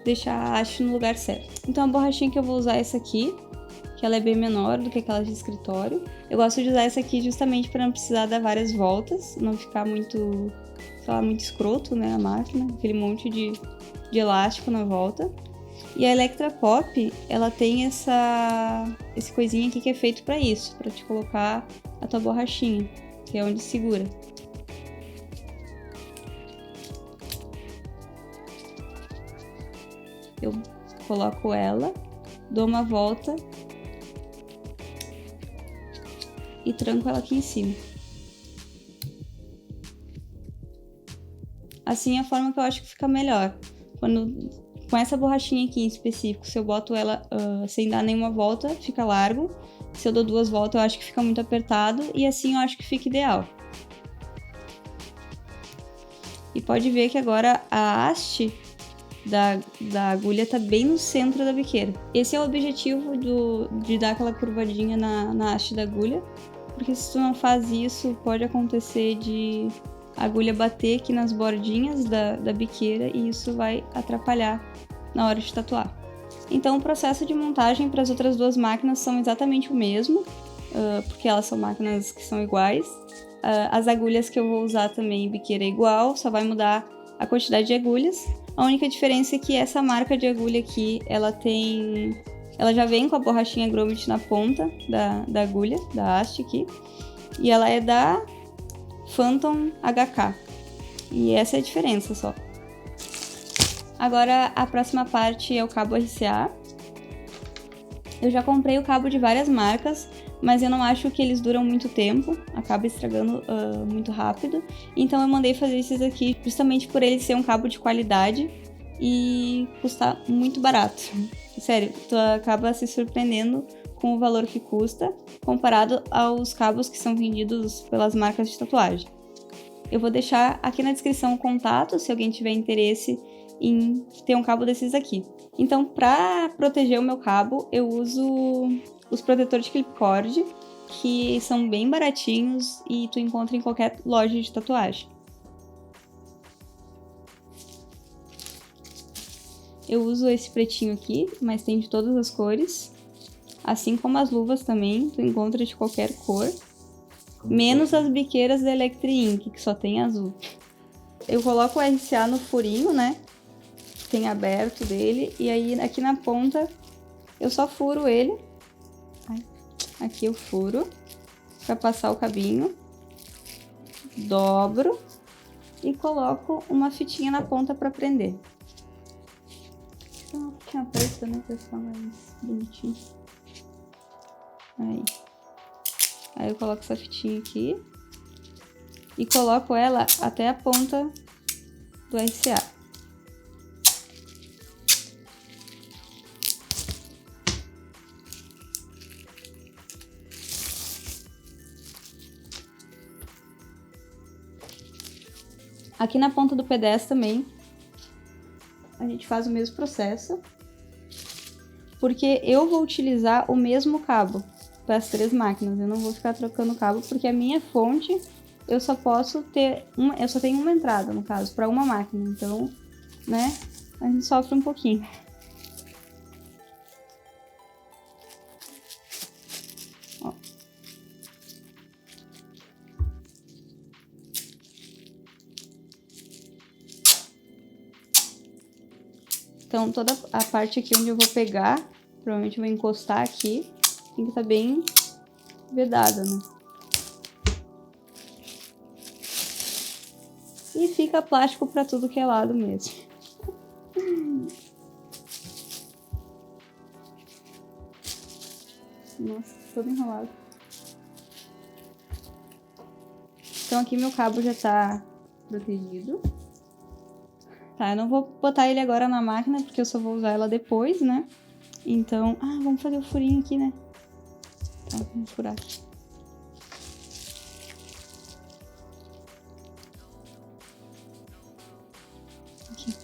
deixar a haste no lugar certo. Então a borrachinha que eu vou usar é essa aqui, que ela é bem menor do que aquela de escritório. Eu gosto de usar essa aqui justamente para não precisar dar várias voltas, não ficar muito, sei lá, muito escroto, né, a máquina, aquele monte de elástico na volta. E a Electra Pop, ela tem esse coisinha aqui que é feito para isso, para te colocar a tua borrachinha, que é onde segura. Eu coloco ela, dou uma volta e tranco ela aqui em cima. Assim é a forma que eu acho que fica melhor. Com essa borrachinha aqui em específico, se eu boto ela sem dar nenhuma volta, fica largo. Se eu dou 2 voltas, eu acho que fica muito apertado. E assim eu acho que fica ideal. E pode ver que agora a haste da agulha tá bem no centro da biqueira. Esse é o objetivo de dar aquela curvadinha na haste da agulha. Porque se tu não faz isso, pode acontecer de a agulha bater aqui nas bordinhas da biqueira e isso vai atrapalhar na hora de tatuar. Então o processo de montagem para as outras 2 máquinas são exatamente o mesmo, porque elas são máquinas que são iguais. As agulhas que eu vou usar também, biqueira é igual, só vai mudar a quantidade de agulhas. A única diferença é que essa marca de agulha aqui, ela já vem com a borrachinha grommet na ponta da agulha, da haste aqui, e ela é da Phantom HK. E essa é a diferença só. Agora a próxima parte é o cabo RCA. Eu já comprei o cabo de várias marcas, mas eu não acho que eles duram muito tempo, acaba estragando muito rápido. Então eu mandei fazer esses aqui justamente por ele ser um cabo de qualidade e custar muito barato. Sério, tu acaba se surpreendendo com o valor que custa comparado aos cabos que são vendidos pelas marcas de tatuagem. Eu vou deixar aqui na descrição o contato, se alguém tiver interesse em ter um cabo desses aqui. Então, para proteger o meu cabo, eu uso os protetores de clipcord, que são bem baratinhos e tu encontra em qualquer loja de tatuagem. Eu uso esse pretinho aqui, mas tem de todas as cores. Assim como as luvas também, tu encontra de qualquer cor. Menos as biqueiras da Electri Ink, que só tem azul. Eu coloco o RCA no furinho, né? Tem aberto dele. E aí aqui na ponta eu só furo ele. Aqui eu furo pra passar o cabinho. Dobro e coloco uma fitinha na ponta pra prender. Uma fitinha preta, né? Pra ficar mais bonitinho. Aí eu coloco essa fitinha aqui e coloco ela até a ponta do RCA. Aqui na ponta do P10 também a gente faz o mesmo processo, porque eu vou utilizar o mesmo cabo. para as 3 máquinas. Eu não vou ficar trocando cabo porque a minha fonte eu só posso ter eu só tenho uma entrada, no caso, para uma máquina. Então, né, a gente sofre um pouquinho. Ó. Então, toda a parte aqui onde eu vou pegar, provavelmente eu vou encostar aqui, tem que estar bem vedada, né? E fica plástico pra tudo que é lado mesmo. Nossa, todo enrolado. Então aqui meu cabo já tá protegido. Tá, eu não vou botar ele agora na máquina, porque eu só vou usar ela depois, né? Então... Ah, vamos fazer o furinho aqui, né? Tá, vamos furar aqui. Aqui.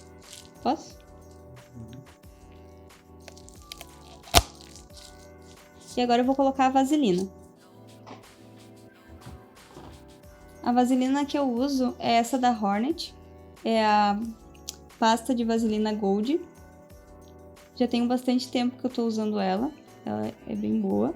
Posso? E agora eu vou colocar a vaselina. A vaselina que eu uso é essa da Hornet. É a pasta de vaselina Gold. Já tenho bastante tempo que eu tô usando ela. Ela é bem boa.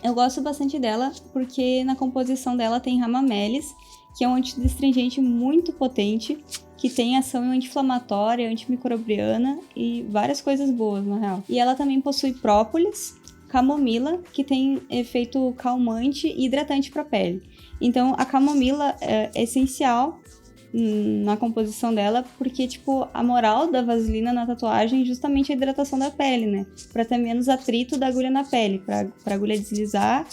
Eu gosto bastante dela porque na composição dela tem ramamelis, que é um antidestringente muito potente, que tem ação anti-inflamatória, antimicrobiana e várias coisas boas, na real. E ela também possui própolis, camomila, que tem efeito calmante e hidratante para a pele. Então, a camomila é essencial na composição dela, porque, tipo, a moral da vaselina na tatuagem é justamente a hidratação da pele, né? Pra ter menos atrito da agulha na pele, pra agulha deslizar,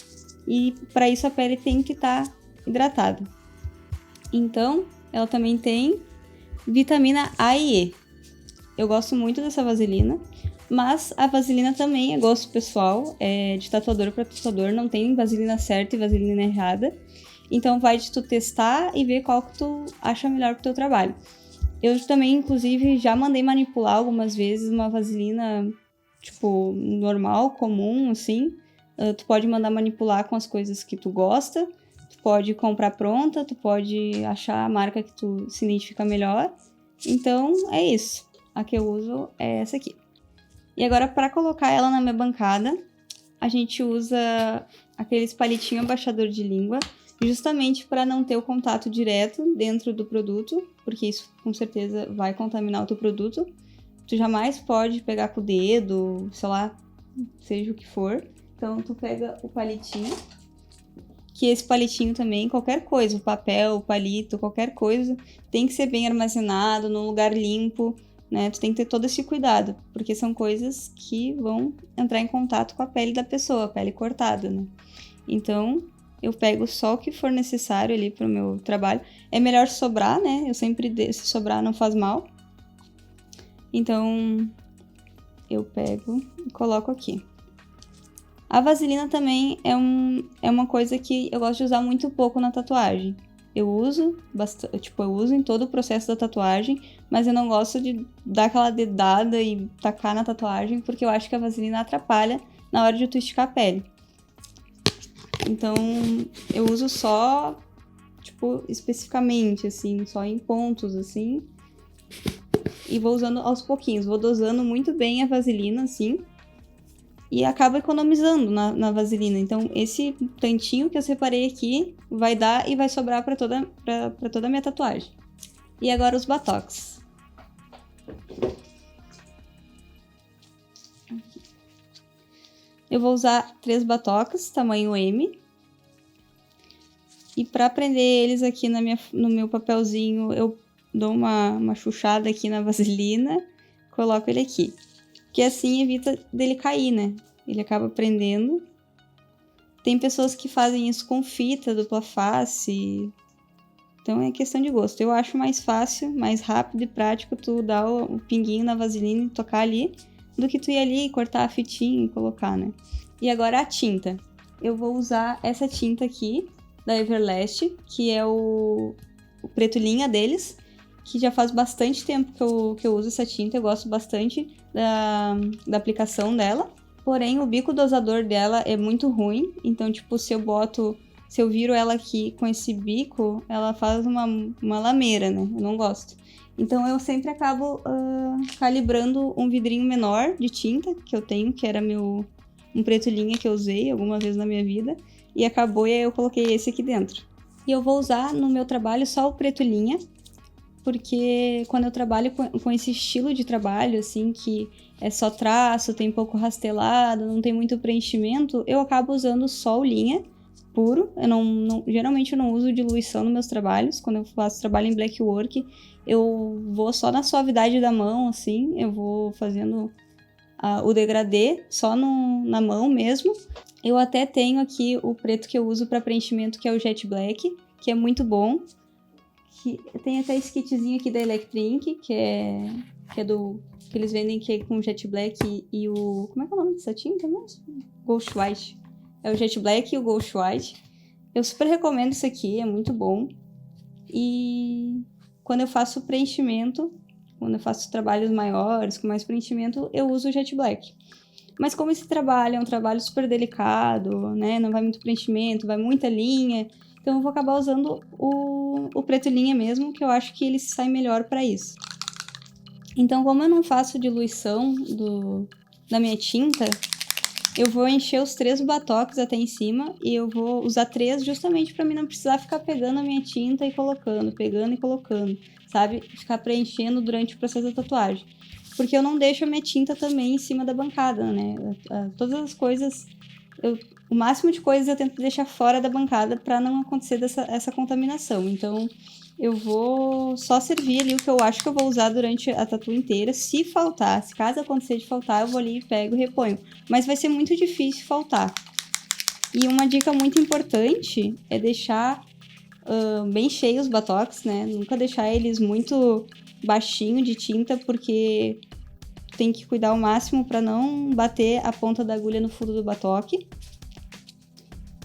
e para isso a pele tem que estar hidratada. Então, ela também tem vitamina A e E. Eu gosto muito dessa vaselina, mas a vaselina também é gosto pessoal, é de tatuador para tatuador, não tem vaselina certa e vaselina errada. Então vai de tu testar e ver qual que tu acha melhor pro teu trabalho. Eu também, inclusive, já mandei manipular algumas vezes uma vaselina, tipo, normal, comum, assim. Tu pode mandar manipular com as coisas que tu gosta, tu pode comprar pronta, tu pode achar a marca que tu se identifica melhor. Então, é isso. A que eu uso é essa aqui. E agora, para colocar ela na minha bancada, a gente usa aqueles palitinhos abaixador de língua, justamente para não ter o contato direto dentro do produto, porque isso com certeza vai contaminar o teu produto. Tu jamais pode pegar com o dedo, sei lá, seja o que for. Então tu pega o palitinho, que esse palitinho também, qualquer coisa, o papel, o palito, qualquer coisa, tem que ser bem armazenado, num lugar limpo, né? Tu tem que ter todo esse cuidado, porque são coisas que vão entrar em contato com a pele da pessoa, a pele cortada, né? Então, eu pego só o que for necessário ali pro meu trabalho. É melhor sobrar, né? Eu sempre deixo, se sobrar não faz mal. Então, eu pego e coloco aqui. A vaselina também é uma coisa que eu gosto de usar muito pouco na tatuagem. Eu uso bastante, tipo, eu uso em todo o processo da tatuagem, mas eu não gosto de dar aquela dedada e tacar na tatuagem, porque eu acho que a vaselina atrapalha na hora de tu esticar a pele. Então, eu uso só, tipo, especificamente, assim, só em pontos, assim. E vou usando aos pouquinhos. Vou dosando muito bem a vaselina, assim. E acabo economizando na vaselina. Então, esse tantinho que eu separei aqui vai dar e vai sobrar pra toda a minha tatuagem. E agora os batox. Aqui. Eu vou usar 3 batox, tamanho M. E para prender eles aqui no meu papelzinho, eu dou uma chuchada aqui na vaselina, coloco ele aqui. Que assim evita dele cair, né? Ele acaba prendendo. Tem pessoas que fazem isso com fita dupla face. Então é questão de gosto. Eu acho mais fácil, mais rápido e prático tu dar o pinguinho na vaselina e tocar ali, do que tu ir ali, cortar a fitinha e colocar, né? E agora a tinta. Eu vou usar essa tinta aqui, da Everlast, que é o preto linha deles, que já faz bastante tempo que eu uso essa tinta. Eu gosto bastante da aplicação dela. Porém, o bico dosador dela é muito ruim, então, tipo, se eu viro ela aqui com esse bico, ela faz uma lameira, né? Eu não gosto. Então, eu sempre acabo calibrando um vidrinho menor de tinta que eu tenho, que era um preto linha que eu usei alguma vez na minha vida, e acabou e aí eu coloquei esse aqui dentro. E eu vou usar no meu trabalho só o preto linha, porque quando eu trabalho com esse estilo de trabalho, assim, que é só traço, tem pouco rastelado, não tem muito preenchimento, eu acabo usando só o linha puro. Geralmente eu não uso diluição nos meus trabalhos. Quando eu faço trabalho em black work, eu vou só na suavidade da mão, assim, eu vou fazendo o degradê só na mão mesmo. Eu até tenho aqui o preto que eu uso para preenchimento, que é o Jet Black, que é muito bom. Tem até esse kitzinho aqui da Electrink, que é que eles vendem, que é com Jet Black e o... Como é que é o nome dessa tinta mesmo? Ghost White. É o Jet Black e o Ghost White. Eu super recomendo isso aqui, é muito bom. E quando eu faço preenchimento, quando eu faço trabalhos maiores, com mais preenchimento, eu uso o Jet Black. Mas como esse trabalho é um trabalho super delicado, né? Não vai muito preenchimento, vai muita linha... Então eu vou acabar usando o preto linha mesmo, que eu acho que ele sai melhor para isso. Então, como eu não faço diluição da minha tinta, eu vou encher os 3 batoques até em cima e eu vou usar 3 justamente para mim não precisar ficar pegando a minha tinta e colocando, pegando e colocando, sabe? Ficar preenchendo durante o processo da tatuagem. Porque eu não deixo a minha tinta também em cima da bancada, né? Todas as coisas... O máximo de coisas eu tento deixar fora da bancada para não acontecer essa contaminação. Então, eu vou só servir ali o que eu acho que eu vou usar durante a tatu inteira. Se faltar, se caso acontecer de faltar, eu vou ali, pego e reponho. Mas vai ser muito difícil faltar. E uma dica muito importante é deixar bem cheios os batoques, né? Nunca deixar eles muito baixinho de tinta, porque tem que cuidar ao máximo para não bater a ponta da agulha no fundo do batoque.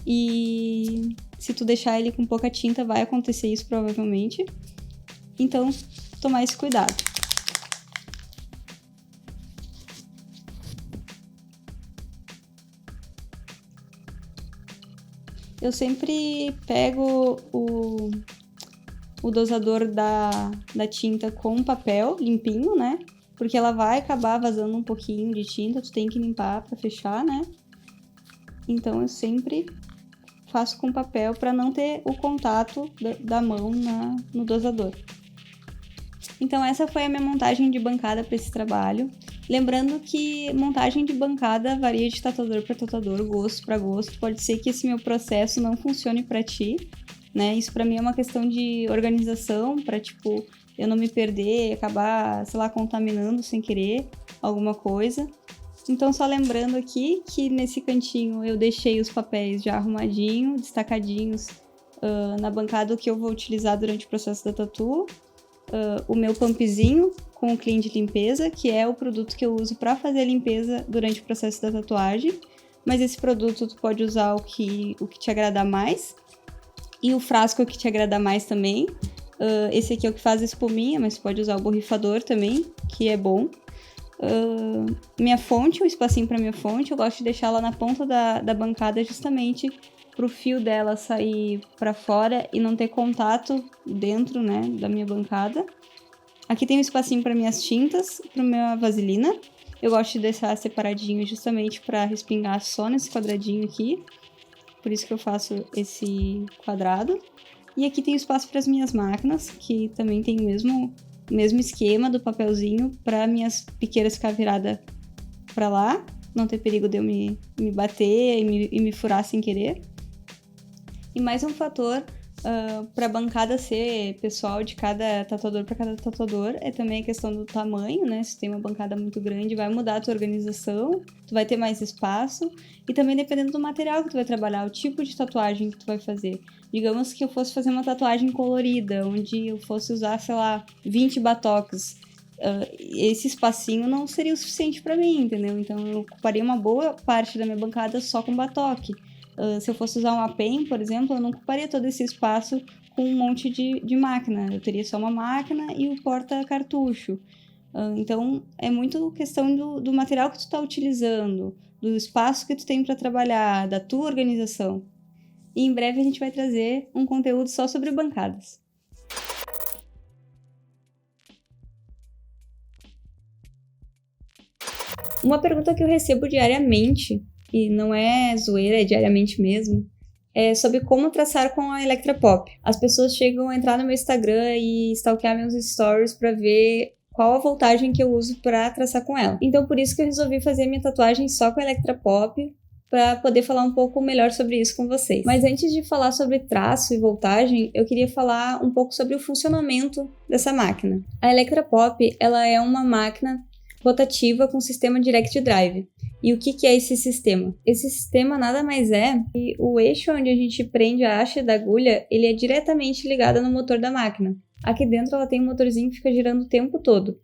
E se tu deixar ele com pouca tinta, vai acontecer isso provavelmente. Então, tomar esse cuidado. Eu sempre pego o dosador da tinta com papel limpinho, né? Porque ela vai acabar vazando um pouquinho de tinta, tu tem que limpar para fechar, né? Então eu sempre faço com papel para não ter o contato da mão no dosador. Então essa foi a minha montagem de bancada para esse trabalho. Lembrando que montagem de bancada varia de tatuador para tatuador, gosto para gosto. Pode ser que esse meu processo não funcione para ti, né? Isso para mim é uma questão de organização, para tipo eu não me perder e acabar, sei lá, contaminando sem querer alguma coisa. Então, só lembrando aqui que nesse cantinho eu deixei os papéis já arrumadinho, destacadinhos na bancada que eu vou utilizar durante o processo da tatu. O meu pumpzinho com o clean de limpeza, que é o produto que eu uso para fazer a limpeza durante o processo da tatuagem. Mas esse produto tu pode usar o que te agradar mais. E o frasco que te agradar mais também. Esse aqui é o que faz a espuminha, mas pode usar o borrifador também, que é bom. Minha fonte, o espacinho para minha fonte, eu gosto de deixar ela na ponta da bancada justamente pro fio dela sair para fora e não ter contato dentro, né, da minha bancada. Aqui tem um espacinho para minhas tintas, para minha vaselina. Eu gosto de deixar separadinho justamente para respingar só nesse quadradinho aqui. Por isso que eu faço esse quadrado. E aqui tem espaço para as minhas máquinas, que também tem o mesmo esquema do papelzinho para minhas piqueiras ficar virada para lá, não ter perigo de eu me bater e me furar sem querer. E mais um fator para a bancada ser pessoal de cada tatuador para cada tatuador é também a questão do tamanho, né? Se tem uma bancada muito grande, vai mudar a tua organização, tu vai ter mais espaço e também dependendo do material que tu vai trabalhar, o tipo de tatuagem que tu vai fazer. Digamos que eu fosse fazer uma tatuagem colorida, onde eu fosse usar, sei lá, 20 batoques. Esse espacinho não seria o suficiente para mim, entendeu? Então eu ocuparia uma boa parte da minha bancada só com batoque. Se eu fosse usar uma pen, por exemplo, eu não ocuparia todo esse espaço com um monte de máquina. Eu teria só uma máquina e o porta-cartucho. Então, é muito questão do material que tu tá utilizando, do espaço que tu tem para trabalhar, da tua organização. E em breve a gente vai trazer um conteúdo só sobre bancadas. Uma pergunta que eu recebo diariamente, e não é zoeira, é diariamente mesmo, é sobre como traçar com a Electra Pop. As pessoas chegam a entrar no meu Instagram e stalkear meus stories para ver qual a voltagem que eu uso para traçar com ela. Então por isso que eu resolvi fazer minha tatuagem só com a Electra Pop, para poder falar um pouco melhor sobre isso com vocês. Mas antes de falar sobre traço e voltagem, eu queria falar um pouco sobre o funcionamento dessa máquina. A Electra Pop, ela é uma máquina rotativa com sistema Direct Drive. E o que é esse sistema? Esse sistema nada mais é que o eixo onde a gente prende a haste da agulha, ele é diretamente ligado no motor da máquina. Aqui dentro ela tem um motorzinho que fica girando o tempo todo.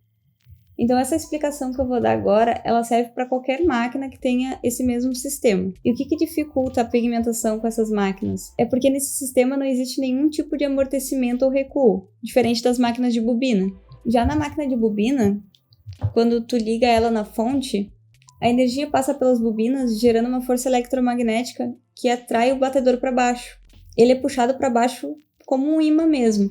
Então essa explicação que eu vou dar agora, ela serve para qualquer máquina que tenha esse mesmo sistema. E o que dificulta a pigmentação com essas máquinas? É porque nesse sistema não existe nenhum tipo de amortecimento ou recuo, diferente das máquinas de bobina. Já na máquina de bobina, quando tu liga ela na fonte, a energia passa pelas bobinas gerando uma força eletromagnética que atrai o batedor para baixo. Ele é puxado para baixo como um ímã mesmo.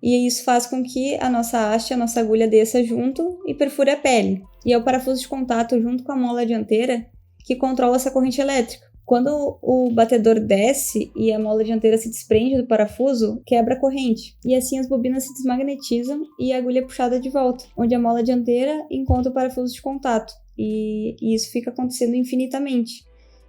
E isso faz com que a nossa haste, a nossa agulha desça junto e perfure a pele. E é o parafuso de contato junto com a mola dianteira que controla essa corrente elétrica. Quando o batedor desce e a mola dianteira se desprende do parafuso, quebra a corrente. E assim as bobinas se desmagnetizam e a agulha é puxada de volta, onde a mola dianteira encontra o parafuso de contato. E isso fica acontecendo infinitamente.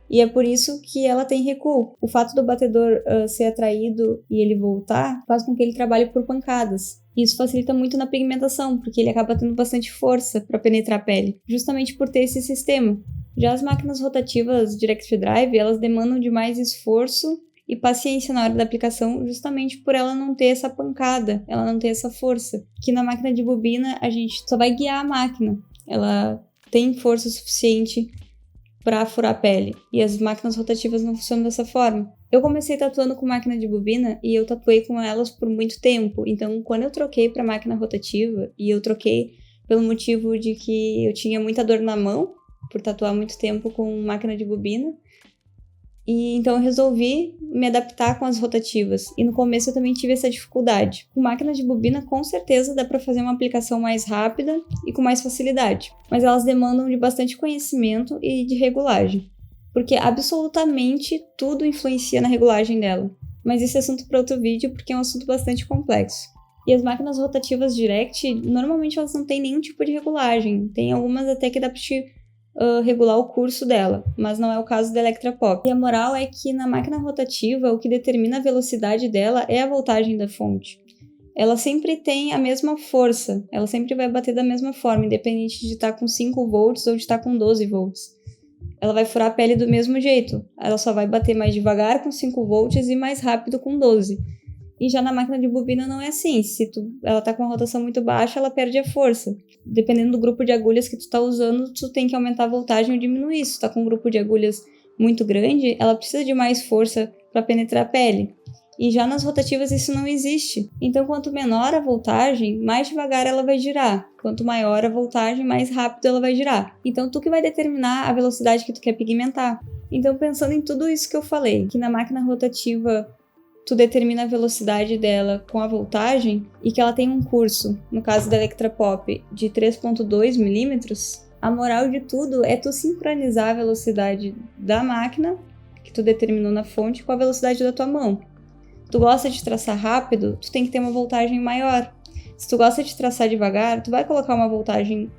E é por isso que ela tem recuo. O fato do batedor ser atraído e ele voltar faz com que ele trabalhe por pancadas. Isso facilita muito na pigmentação, porque ele acaba tendo bastante força para penetrar a pele, justamente por ter esse sistema. Já as máquinas rotativas Direct Drive, elas demandam de mais esforço e paciência na hora da aplicação, justamente por ela não ter essa pancada, ela não ter essa força. Que na máquina de bobina, a gente só vai guiar a máquina. Ela tem força suficiente para furar a pele. E as máquinas rotativas não funcionam dessa forma. Eu comecei tatuando com máquina de bobina e eu tatuei com elas por muito tempo. Então, quando eu troquei para máquina rotativa, e eu troquei pelo motivo de que eu tinha muita dor na mão, por tatuar muito tempo com máquina de bobina, e então eu resolvi me adaptar com as rotativas. E no começo eu também tive essa dificuldade. Com máquina de bobina, com certeza dá para fazer uma aplicação mais rápida e com mais facilidade. Mas elas demandam de bastante conhecimento e de regulagem. Porque absolutamente tudo influencia na regulagem dela. Mas esse é assunto para outro vídeo, porque é um assunto bastante complexo. E as máquinas rotativas Direct, normalmente elas não têm nenhum tipo de regulagem. Tem algumas até que dá para te regular o curso dela, mas não é o caso da Electra Pop. E a moral é que na máquina rotativa, o que determina a velocidade dela é a voltagem da fonte. Ela sempre tem a mesma força, ela sempre vai bater da mesma forma, independente de estar com 5 volts ou de estar com 12 volts. Ela vai furar a pele do mesmo jeito, ela só vai bater mais devagar com 5 volts e mais rápido com 12. E já na máquina de bobina não é assim. Se ela tá com uma rotação muito baixa, ela perde a força. Dependendo do grupo de agulhas que tu tá usando, tu tem que aumentar a voltagem ou diminuir. Se tu tá com um grupo de agulhas muito grande, ela precisa de mais força para penetrar a pele. E já nas rotativas isso não existe. Então, quanto menor a voltagem, mais devagar ela vai girar. Quanto maior a voltagem, mais rápido ela vai girar. Então, tu que vai determinar a velocidade que tu quer pigmentar. Então, pensando em tudo isso que eu falei, que na máquina rotativa tu determina a velocidade dela com a voltagem e que ela tem um curso, no caso da Electra Pop, de 3.2 milímetros, a moral de tudo é tu sincronizar a velocidade da máquina, que tu determinou na fonte, com a velocidade da tua mão. Tu gosta de traçar rápido, tu tem que ter uma voltagem maior. Se tu gosta de traçar devagar, tu vai colocar uma voltagem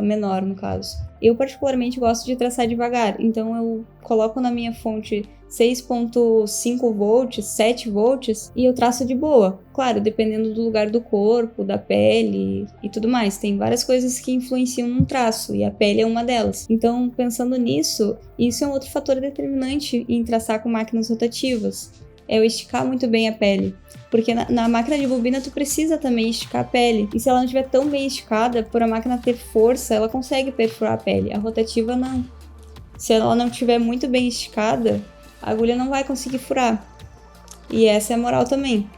menor, no caso. Eu particularmente gosto de traçar devagar, então eu coloco na minha fonte 6.5 volts, 7 volts e eu traço de boa. Claro, dependendo do lugar do corpo, da pele e tudo mais. Tem várias coisas que influenciam num traço e a pele é uma delas. Então, pensando nisso, isso é um outro fator determinante em traçar com máquinas rotativas. É eu esticar muito bem a pele. Porque na máquina de bobina tu precisa também esticar a pele. E se ela não estiver tão bem esticada, por a máquina ter força, ela consegue perfurar a pele. A rotativa não. Se ela não estiver muito bem esticada, a agulha não vai conseguir furar. E essa é a moral também.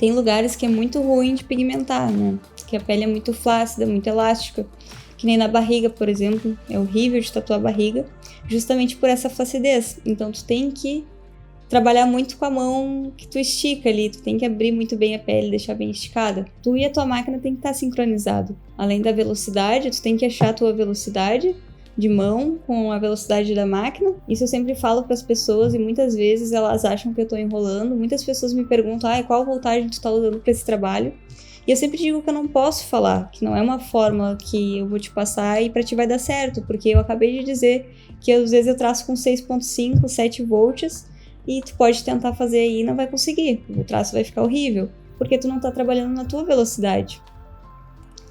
Tem lugares que é muito ruim de pigmentar, né? porque a pele é muito flácida, muito elástica. Que nem na barriga, por exemplo, é horrível de tatuar a barriga, justamente por essa flacidez. Então tu tem que trabalhar muito com a mão que tu estica ali, tu tem que abrir muito bem a pele, deixar bem esticada. Tu e a tua máquina tem que estar sincronizado. Além da velocidade, tu tem que achar a tua velocidade de mão com a velocidade da máquina. Isso eu sempre falo para as pessoas e muitas vezes elas acham que eu tô enrolando. Muitas pessoas me perguntam, qual voltagem tu tá usando para esse trabalho? E eu sempre digo que eu não posso falar, que não é uma fórmula que eu vou te passar e pra ti vai dar certo, porque eu acabei de dizer que às vezes eu traço com 6.5, 7 volts e tu pode tentar fazer aí e não vai conseguir. O traço vai ficar horrível, porque tu não tá trabalhando na tua velocidade.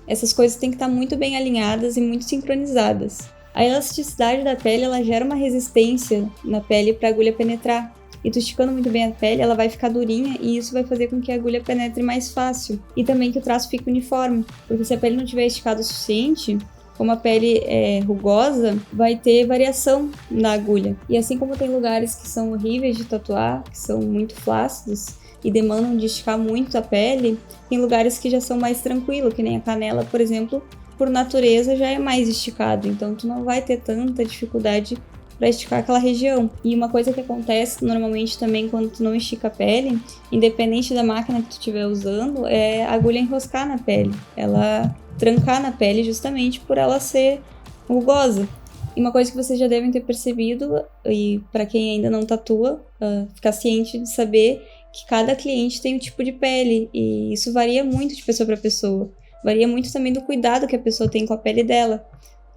Essas coisas têm que estar muito bem alinhadas e muito sincronizadas. A elasticidade da pele, ela gera uma resistência na pele para a agulha penetrar. E tu esticando muito bem a pele, ela vai ficar durinha e isso vai fazer com que a agulha penetre mais fácil. E também que o traço fique uniforme, porque se a pele não tiver esticada o suficiente, como a pele é rugosa, vai ter variação na agulha. E assim como tem lugares que são horríveis de tatuar, que são muito flácidos e demandam de esticar muito a pele, tem lugares que já são mais tranquilos, que nem a canela, por exemplo, por natureza já é mais esticado, então tu não vai ter tanta dificuldade para esticar aquela região. E uma coisa que acontece normalmente também quando tu não estica a pele, independente da máquina que tu estiver usando, é a agulha enroscar na pele, ela trancar na pele justamente por ela ser rugosa. E uma coisa que vocês já devem ter percebido, e para quem ainda não tatua, ficar ciente de saber que cada cliente tem um tipo de pele, e isso varia muito de pessoa para pessoa. Varia muito também do cuidado que a pessoa tem com a pele dela.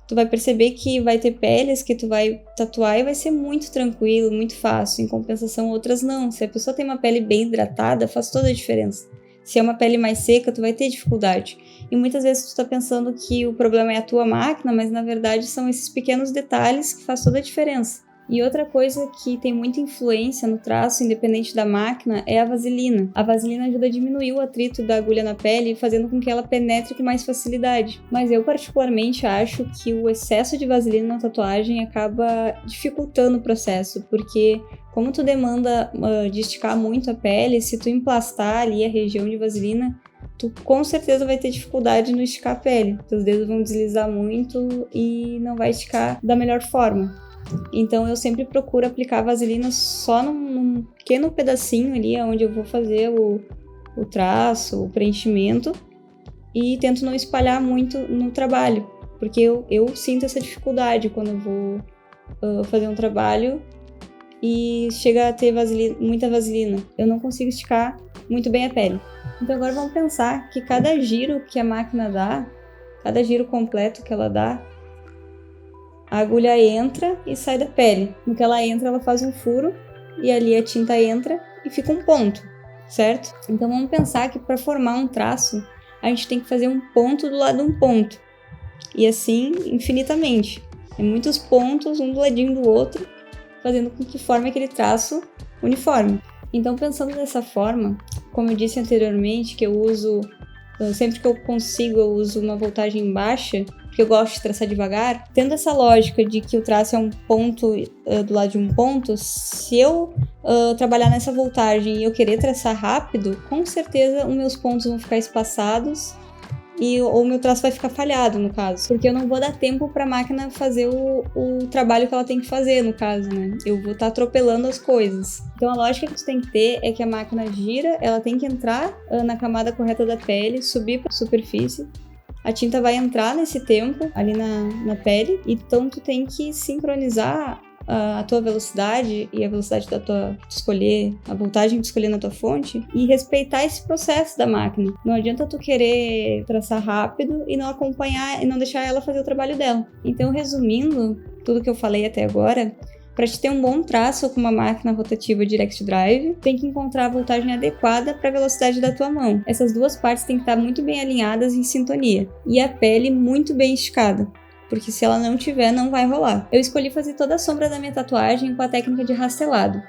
Tu vai perceber que vai ter peles que tu vai tatuar e vai ser muito tranquilo, muito fácil. Em compensação, outras não. Se a pessoa tem uma pele bem hidratada, faz toda a diferença. Se é uma pele mais seca, tu vai ter dificuldade. E muitas vezes tu tá pensando que o problema é a tua máquina, mas na verdade são esses pequenos detalhes que faz toda a diferença. E outra coisa que tem muita influência no traço, independente da máquina, é a vaselina. A vaselina ajuda a diminuir o atrito da agulha na pele, fazendo com que ela penetre com mais facilidade. Mas eu particularmente acho que o excesso de vaselina na tatuagem acaba dificultando o processo, porque como tu demanda de esticar muito a pele, se tu emplastar ali a região de vaselina, tu com certeza vai ter dificuldade no esticar a pele. Teus dedos vão deslizar muito e não vai esticar da melhor forma. Então eu sempre procuro aplicar a vaselina só num pequeno pedacinho ali, onde eu vou fazer o traço, o preenchimento, e tento não espalhar muito no trabalho, porque eu sinto essa dificuldade quando eu vou fazer um trabalho e chega a ter muita vaselina. Eu não consigo esticar muito bem a pele. Então agora vamos pensar que cada giro que a máquina dá, cada giro completo que ela dá, a agulha entra e sai da pele. No que ela entra, ela faz um furo e ali a tinta entra e fica um ponto, certo? Então vamos pensar que para formar um traço, a gente tem que fazer um ponto do lado de um ponto. E assim, infinitamente. Tem muitos pontos, um do ladinho do outro, fazendo com que forme aquele traço uniforme. Então, pensando dessa forma, como eu disse anteriormente, que eu uso, sempre que eu consigo, eu uso uma voltagem baixa, porque eu gosto de traçar devagar, tendo essa lógica de que o traço é um ponto do lado de um ponto, se eu trabalhar nessa voltagem e eu querer traçar rápido, com certeza os meus pontos vão ficar espaçados ou o meu traço vai ficar falhado, no caso. Porque eu não vou dar tempo para a máquina fazer o trabalho que ela tem que fazer, no caso, né? Eu vou estar atropelando as coisas. Então a lógica que tu tem que ter é que a máquina gira, ela tem que entrar na camada correta da pele, subir para a superfície. A tinta vai entrar nesse tempo ali na pele, então tu tem que sincronizar a tua velocidade e a velocidade da tua escolher, a voltagem de escolher na tua fonte e respeitar esse processo da máquina. Não adianta tu querer traçar rápido e não acompanhar e não deixar ela fazer o trabalho dela. Então, resumindo tudo que eu falei até agora, para te ter um bom traço com uma máquina rotativa Direct Drive, tem que encontrar a voltagem adequada para a velocidade da tua mão. Essas duas partes têm que estar muito bem alinhadas em sintonia. E a pele muito bem esticada, porque se ela não tiver, não vai rolar. Eu escolhi fazer toda a sombra da minha tatuagem com a técnica de rastelado.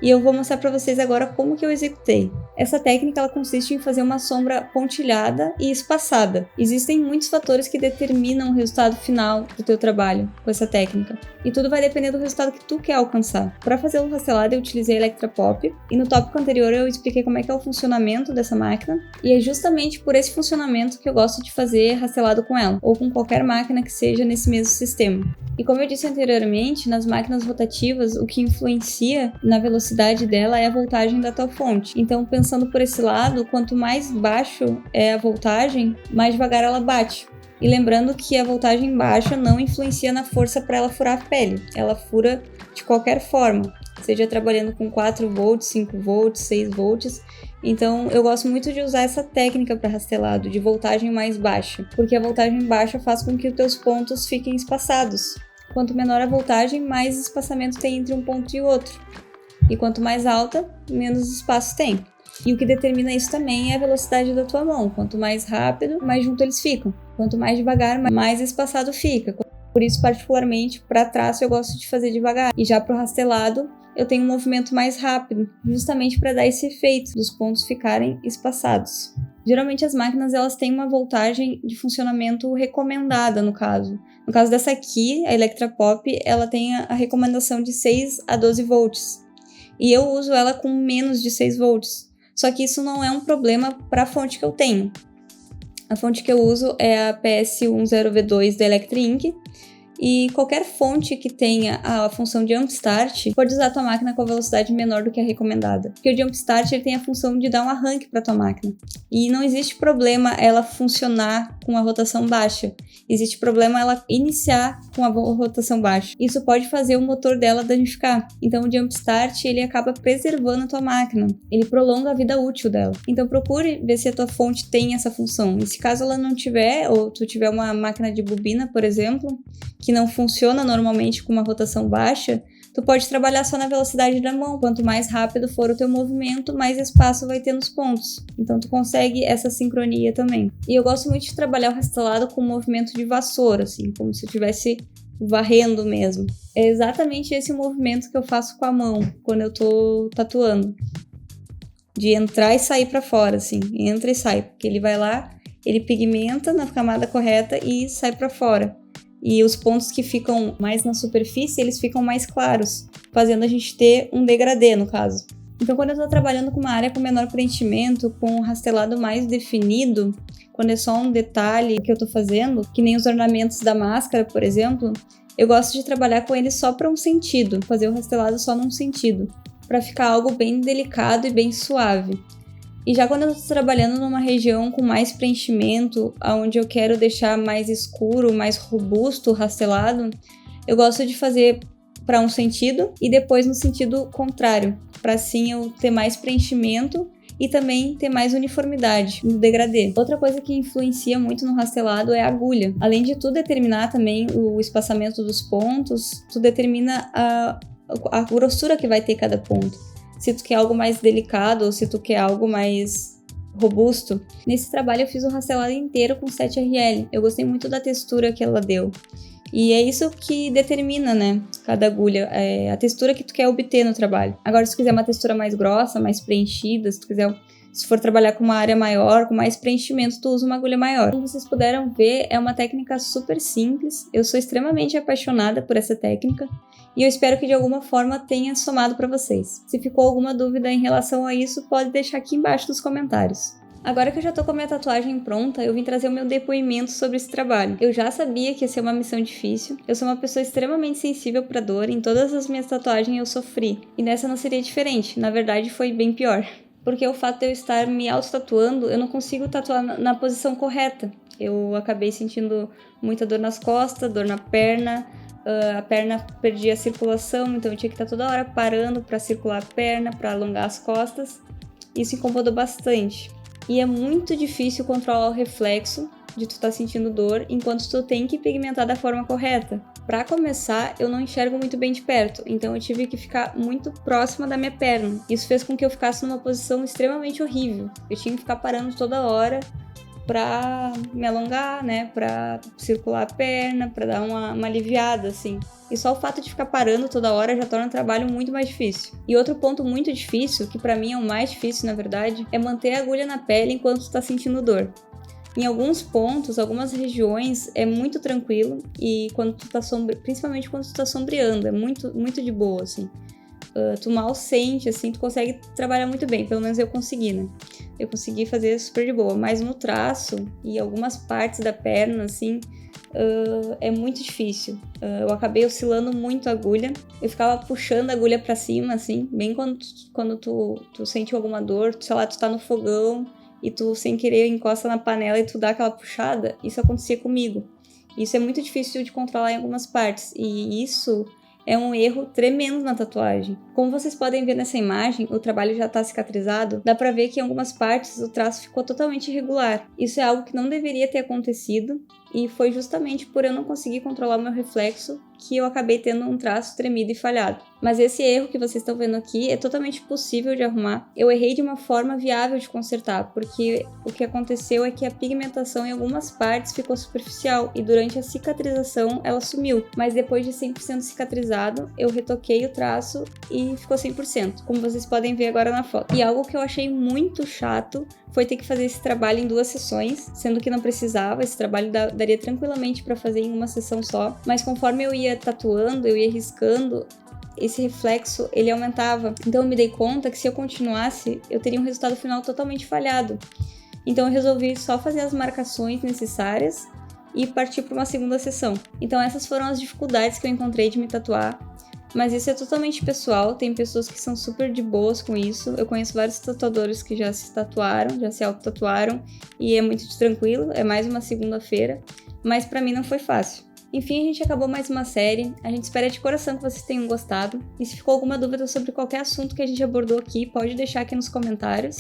E eu vou mostrar para vocês agora como que eu executei. Essa técnica ela consiste em fazer uma sombra pontilhada e espaçada. Existem muitos fatores que determinam o resultado final do teu trabalho com essa técnica. E tudo vai depender do resultado que tu quer alcançar. Para fazer o rastelado eu utilizei a Electra Pop e no tópico anterior eu expliquei como é que é o funcionamento dessa máquina. E é justamente por esse funcionamento que eu gosto de fazer rastelado com ela, ou com qualquer máquina que seja nesse mesmo sistema. E como eu disse anteriormente, nas máquinas rotativas, o que influencia na velocidade dela é a voltagem da tua fonte. Então, pensando por esse lado, quanto mais baixo é a voltagem, mais devagar ela bate. E lembrando que a voltagem baixa não influencia na força para ela furar a pele. Ela fura de qualquer forma, seja trabalhando com 4 volts, 5 volts, 6 volts. Então, eu gosto muito de usar essa técnica para rastelado, de voltagem mais baixa, porque a voltagem baixa faz com que os teus pontos fiquem espaçados. Quanto menor a voltagem, mais espaçamento tem entre um ponto e outro. E quanto mais alta, menos espaço tem. E o que determina isso também é a velocidade da tua mão. Quanto mais rápido, mais junto eles ficam. Quanto mais devagar, mais espaçado fica. Por isso, particularmente, para traço eu gosto de fazer devagar. E já para o rastelado, eu tenho um movimento mais rápido, justamente para dar esse efeito dos pontos ficarem espaçados. Geralmente as máquinas elas têm uma voltagem de funcionamento recomendada no caso. No caso dessa aqui, a Electra Pop, ela tem a recomendação de 6 a 12 volts. E eu uso ela com menos de 6 volts. Só que isso não é um problema para a fonte que eu tenho. A fonte que eu uso é a PS10V2 da Electra Inc. E qualquer fonte que tenha a função de Jump Start pode usar a tua máquina com a velocidade menor do que a recomendada. Porque o Jump Start ele tem a função de dar um arranque para tua máquina. E não existe problema ela funcionar com a rotação baixa. Existe problema ela iniciar com a rotação baixa. Isso pode fazer o motor dela danificar. Então o Jump Start ele acaba preservando a tua máquina. Ele prolonga a vida útil dela. Então procure ver se a tua fonte tem essa função. E se caso ela não tiver, ou tu tiver uma máquina de bobina, por exemplo, que não funciona normalmente com uma rotação baixa, tu pode trabalhar só na velocidade da mão. Quanto mais rápido for o teu movimento, mais espaço vai ter nos pontos. Então tu consegue essa sincronia também. E eu gosto muito de trabalhar o rastelado com movimento de vassoura, assim, como se eu estivesse varrendo mesmo. É exatamente esse movimento que eu faço com a mão quando eu tô tatuando. De entrar e sair pra fora, assim. Entra e sai. Porque ele vai lá, ele pigmenta na camada correta e sai pra fora. E os pontos que ficam mais na superfície, eles ficam mais claros, fazendo a gente ter um degradê, no caso. Então, quando eu tô trabalhando com uma área com menor preenchimento, com um rastelado mais definido, quando é só um detalhe que eu tô fazendo, que nem os ornamentos da máscara, por exemplo, eu gosto de trabalhar com ele só para um sentido, fazer o rastelado só num sentido, para ficar algo bem delicado e bem suave. E já quando eu estou trabalhando numa região com mais preenchimento, onde eu quero deixar mais escuro, mais robusto o rastelado, eu gosto de fazer para um sentido e depois no sentido contrário, para assim eu ter mais preenchimento e também ter mais uniformidade no degradê. Outra coisa que influencia muito no rastelado é a agulha. Além de tu determinar também o espaçamento dos pontos, tu determina a grossura que vai ter cada ponto. Se tu quer algo mais delicado ou se tu quer algo mais robusto. Nesse trabalho eu fiz o rastelado inteiro com 7RL. Eu gostei muito da textura que ela deu. E é isso que determina, né, cada agulha, a textura que tu quer obter no trabalho. Agora, se tu quiser uma textura mais grossa, mais preenchida, se for trabalhar com uma área maior, com mais preenchimento, tu usa uma agulha maior. Como vocês puderam ver, é uma técnica super simples. Eu sou extremamente apaixonada por essa técnica e eu espero que de alguma forma tenha somado para vocês. Se ficou alguma dúvida em relação a isso, pode deixar aqui embaixo nos comentários. Agora que eu já tô com a minha tatuagem pronta, eu vim trazer o meu depoimento sobre esse trabalho. Eu já sabia que ia ser uma missão difícil. Eu sou uma pessoa extremamente sensível pra dor. Em todas as minhas tatuagens eu sofri. E nessa não seria diferente. Na verdade, foi bem pior. Porque o fato de eu estar me auto-tatuando, eu não consigo tatuar na posição correta. Eu acabei sentindo muita dor nas costas, dor na perna. A perna perdia a circulação, então eu tinha que estar toda hora parando para circular a perna, para alongar as costas. Isso incomodou bastante. E é muito difícil controlar o reflexo de tu estar sentindo dor enquanto tu tem que pigmentar da forma correta. Para começar, eu não enxergo muito bem de perto, então eu tive que ficar muito próxima da minha perna. Isso fez com que eu ficasse numa posição extremamente horrível. Eu tinha que ficar parando toda hora pra me alongar, né, pra circular a perna, pra dar uma aliviada, assim. E só o fato de ficar parando toda hora já torna o trabalho muito mais difícil. E outro ponto muito difícil, que pra mim é o mais difícil na verdade, é manter a agulha na pele enquanto tu tá sentindo dor. Em alguns pontos, algumas regiões é muito tranquilo e quando tu tá principalmente quando tu tá sombreando, é muito, muito de boa, assim. Tu mal sente, assim, tu consegue trabalhar muito bem, pelo menos eu consegui, né? Eu consegui fazer super de boa, mas no traço e algumas partes da perna, assim, é muito difícil. Eu acabei oscilando muito a agulha, eu ficava puxando a agulha pra cima, assim, bem quando tu sente alguma dor, sei lá, tu tá no fogão e tu sem querer encosta na panela e tu dá aquela puxada, isso acontecia comigo. Isso é muito difícil de controlar em algumas partes, e isso é um erro tremendo na tatuagem. Como vocês podem ver nessa imagem, o trabalho já está cicatrizado, dá pra ver que em algumas partes o traço ficou totalmente irregular. Isso é algo que não deveria ter acontecido, e foi justamente por eu não conseguir controlar o meu reflexo que eu acabei tendo um traço tremido e falhado. Mas esse erro que vocês estão vendo aqui é totalmente possível de arrumar. Eu errei de uma forma viável de consertar, porque o que aconteceu é que a pigmentação em algumas partes ficou superficial e durante a cicatrização ela sumiu. Mas depois de 100% cicatrizado, eu retoquei o traço e ficou 100%, como vocês podem ver agora na foto. E algo que eu achei muito chato foi ter que fazer esse trabalho em 2 sessões, sendo que não precisava, esse trabalho daria tranquilamente para fazer em uma sessão só, mas conforme eu ia tatuando, eu ia riscando, esse reflexo ele aumentava. Então eu me dei conta que se eu continuasse, eu teria um resultado final totalmente falhado. Então eu resolvi só fazer as marcações necessárias e partir para uma segunda sessão. Então essas foram as dificuldades que eu encontrei de me tatuar. Mas isso é totalmente pessoal, tem pessoas que são super de boas com isso. Eu conheço vários tatuadores que já se tatuaram, já se auto-tatuaram, e é muito tranquilo, é mais uma segunda-feira, mas pra mim não foi fácil. Enfim, a gente acabou mais uma série, a gente espera de coração que vocês tenham gostado, e se ficou alguma dúvida sobre qualquer assunto que a gente abordou aqui, pode deixar aqui nos comentários.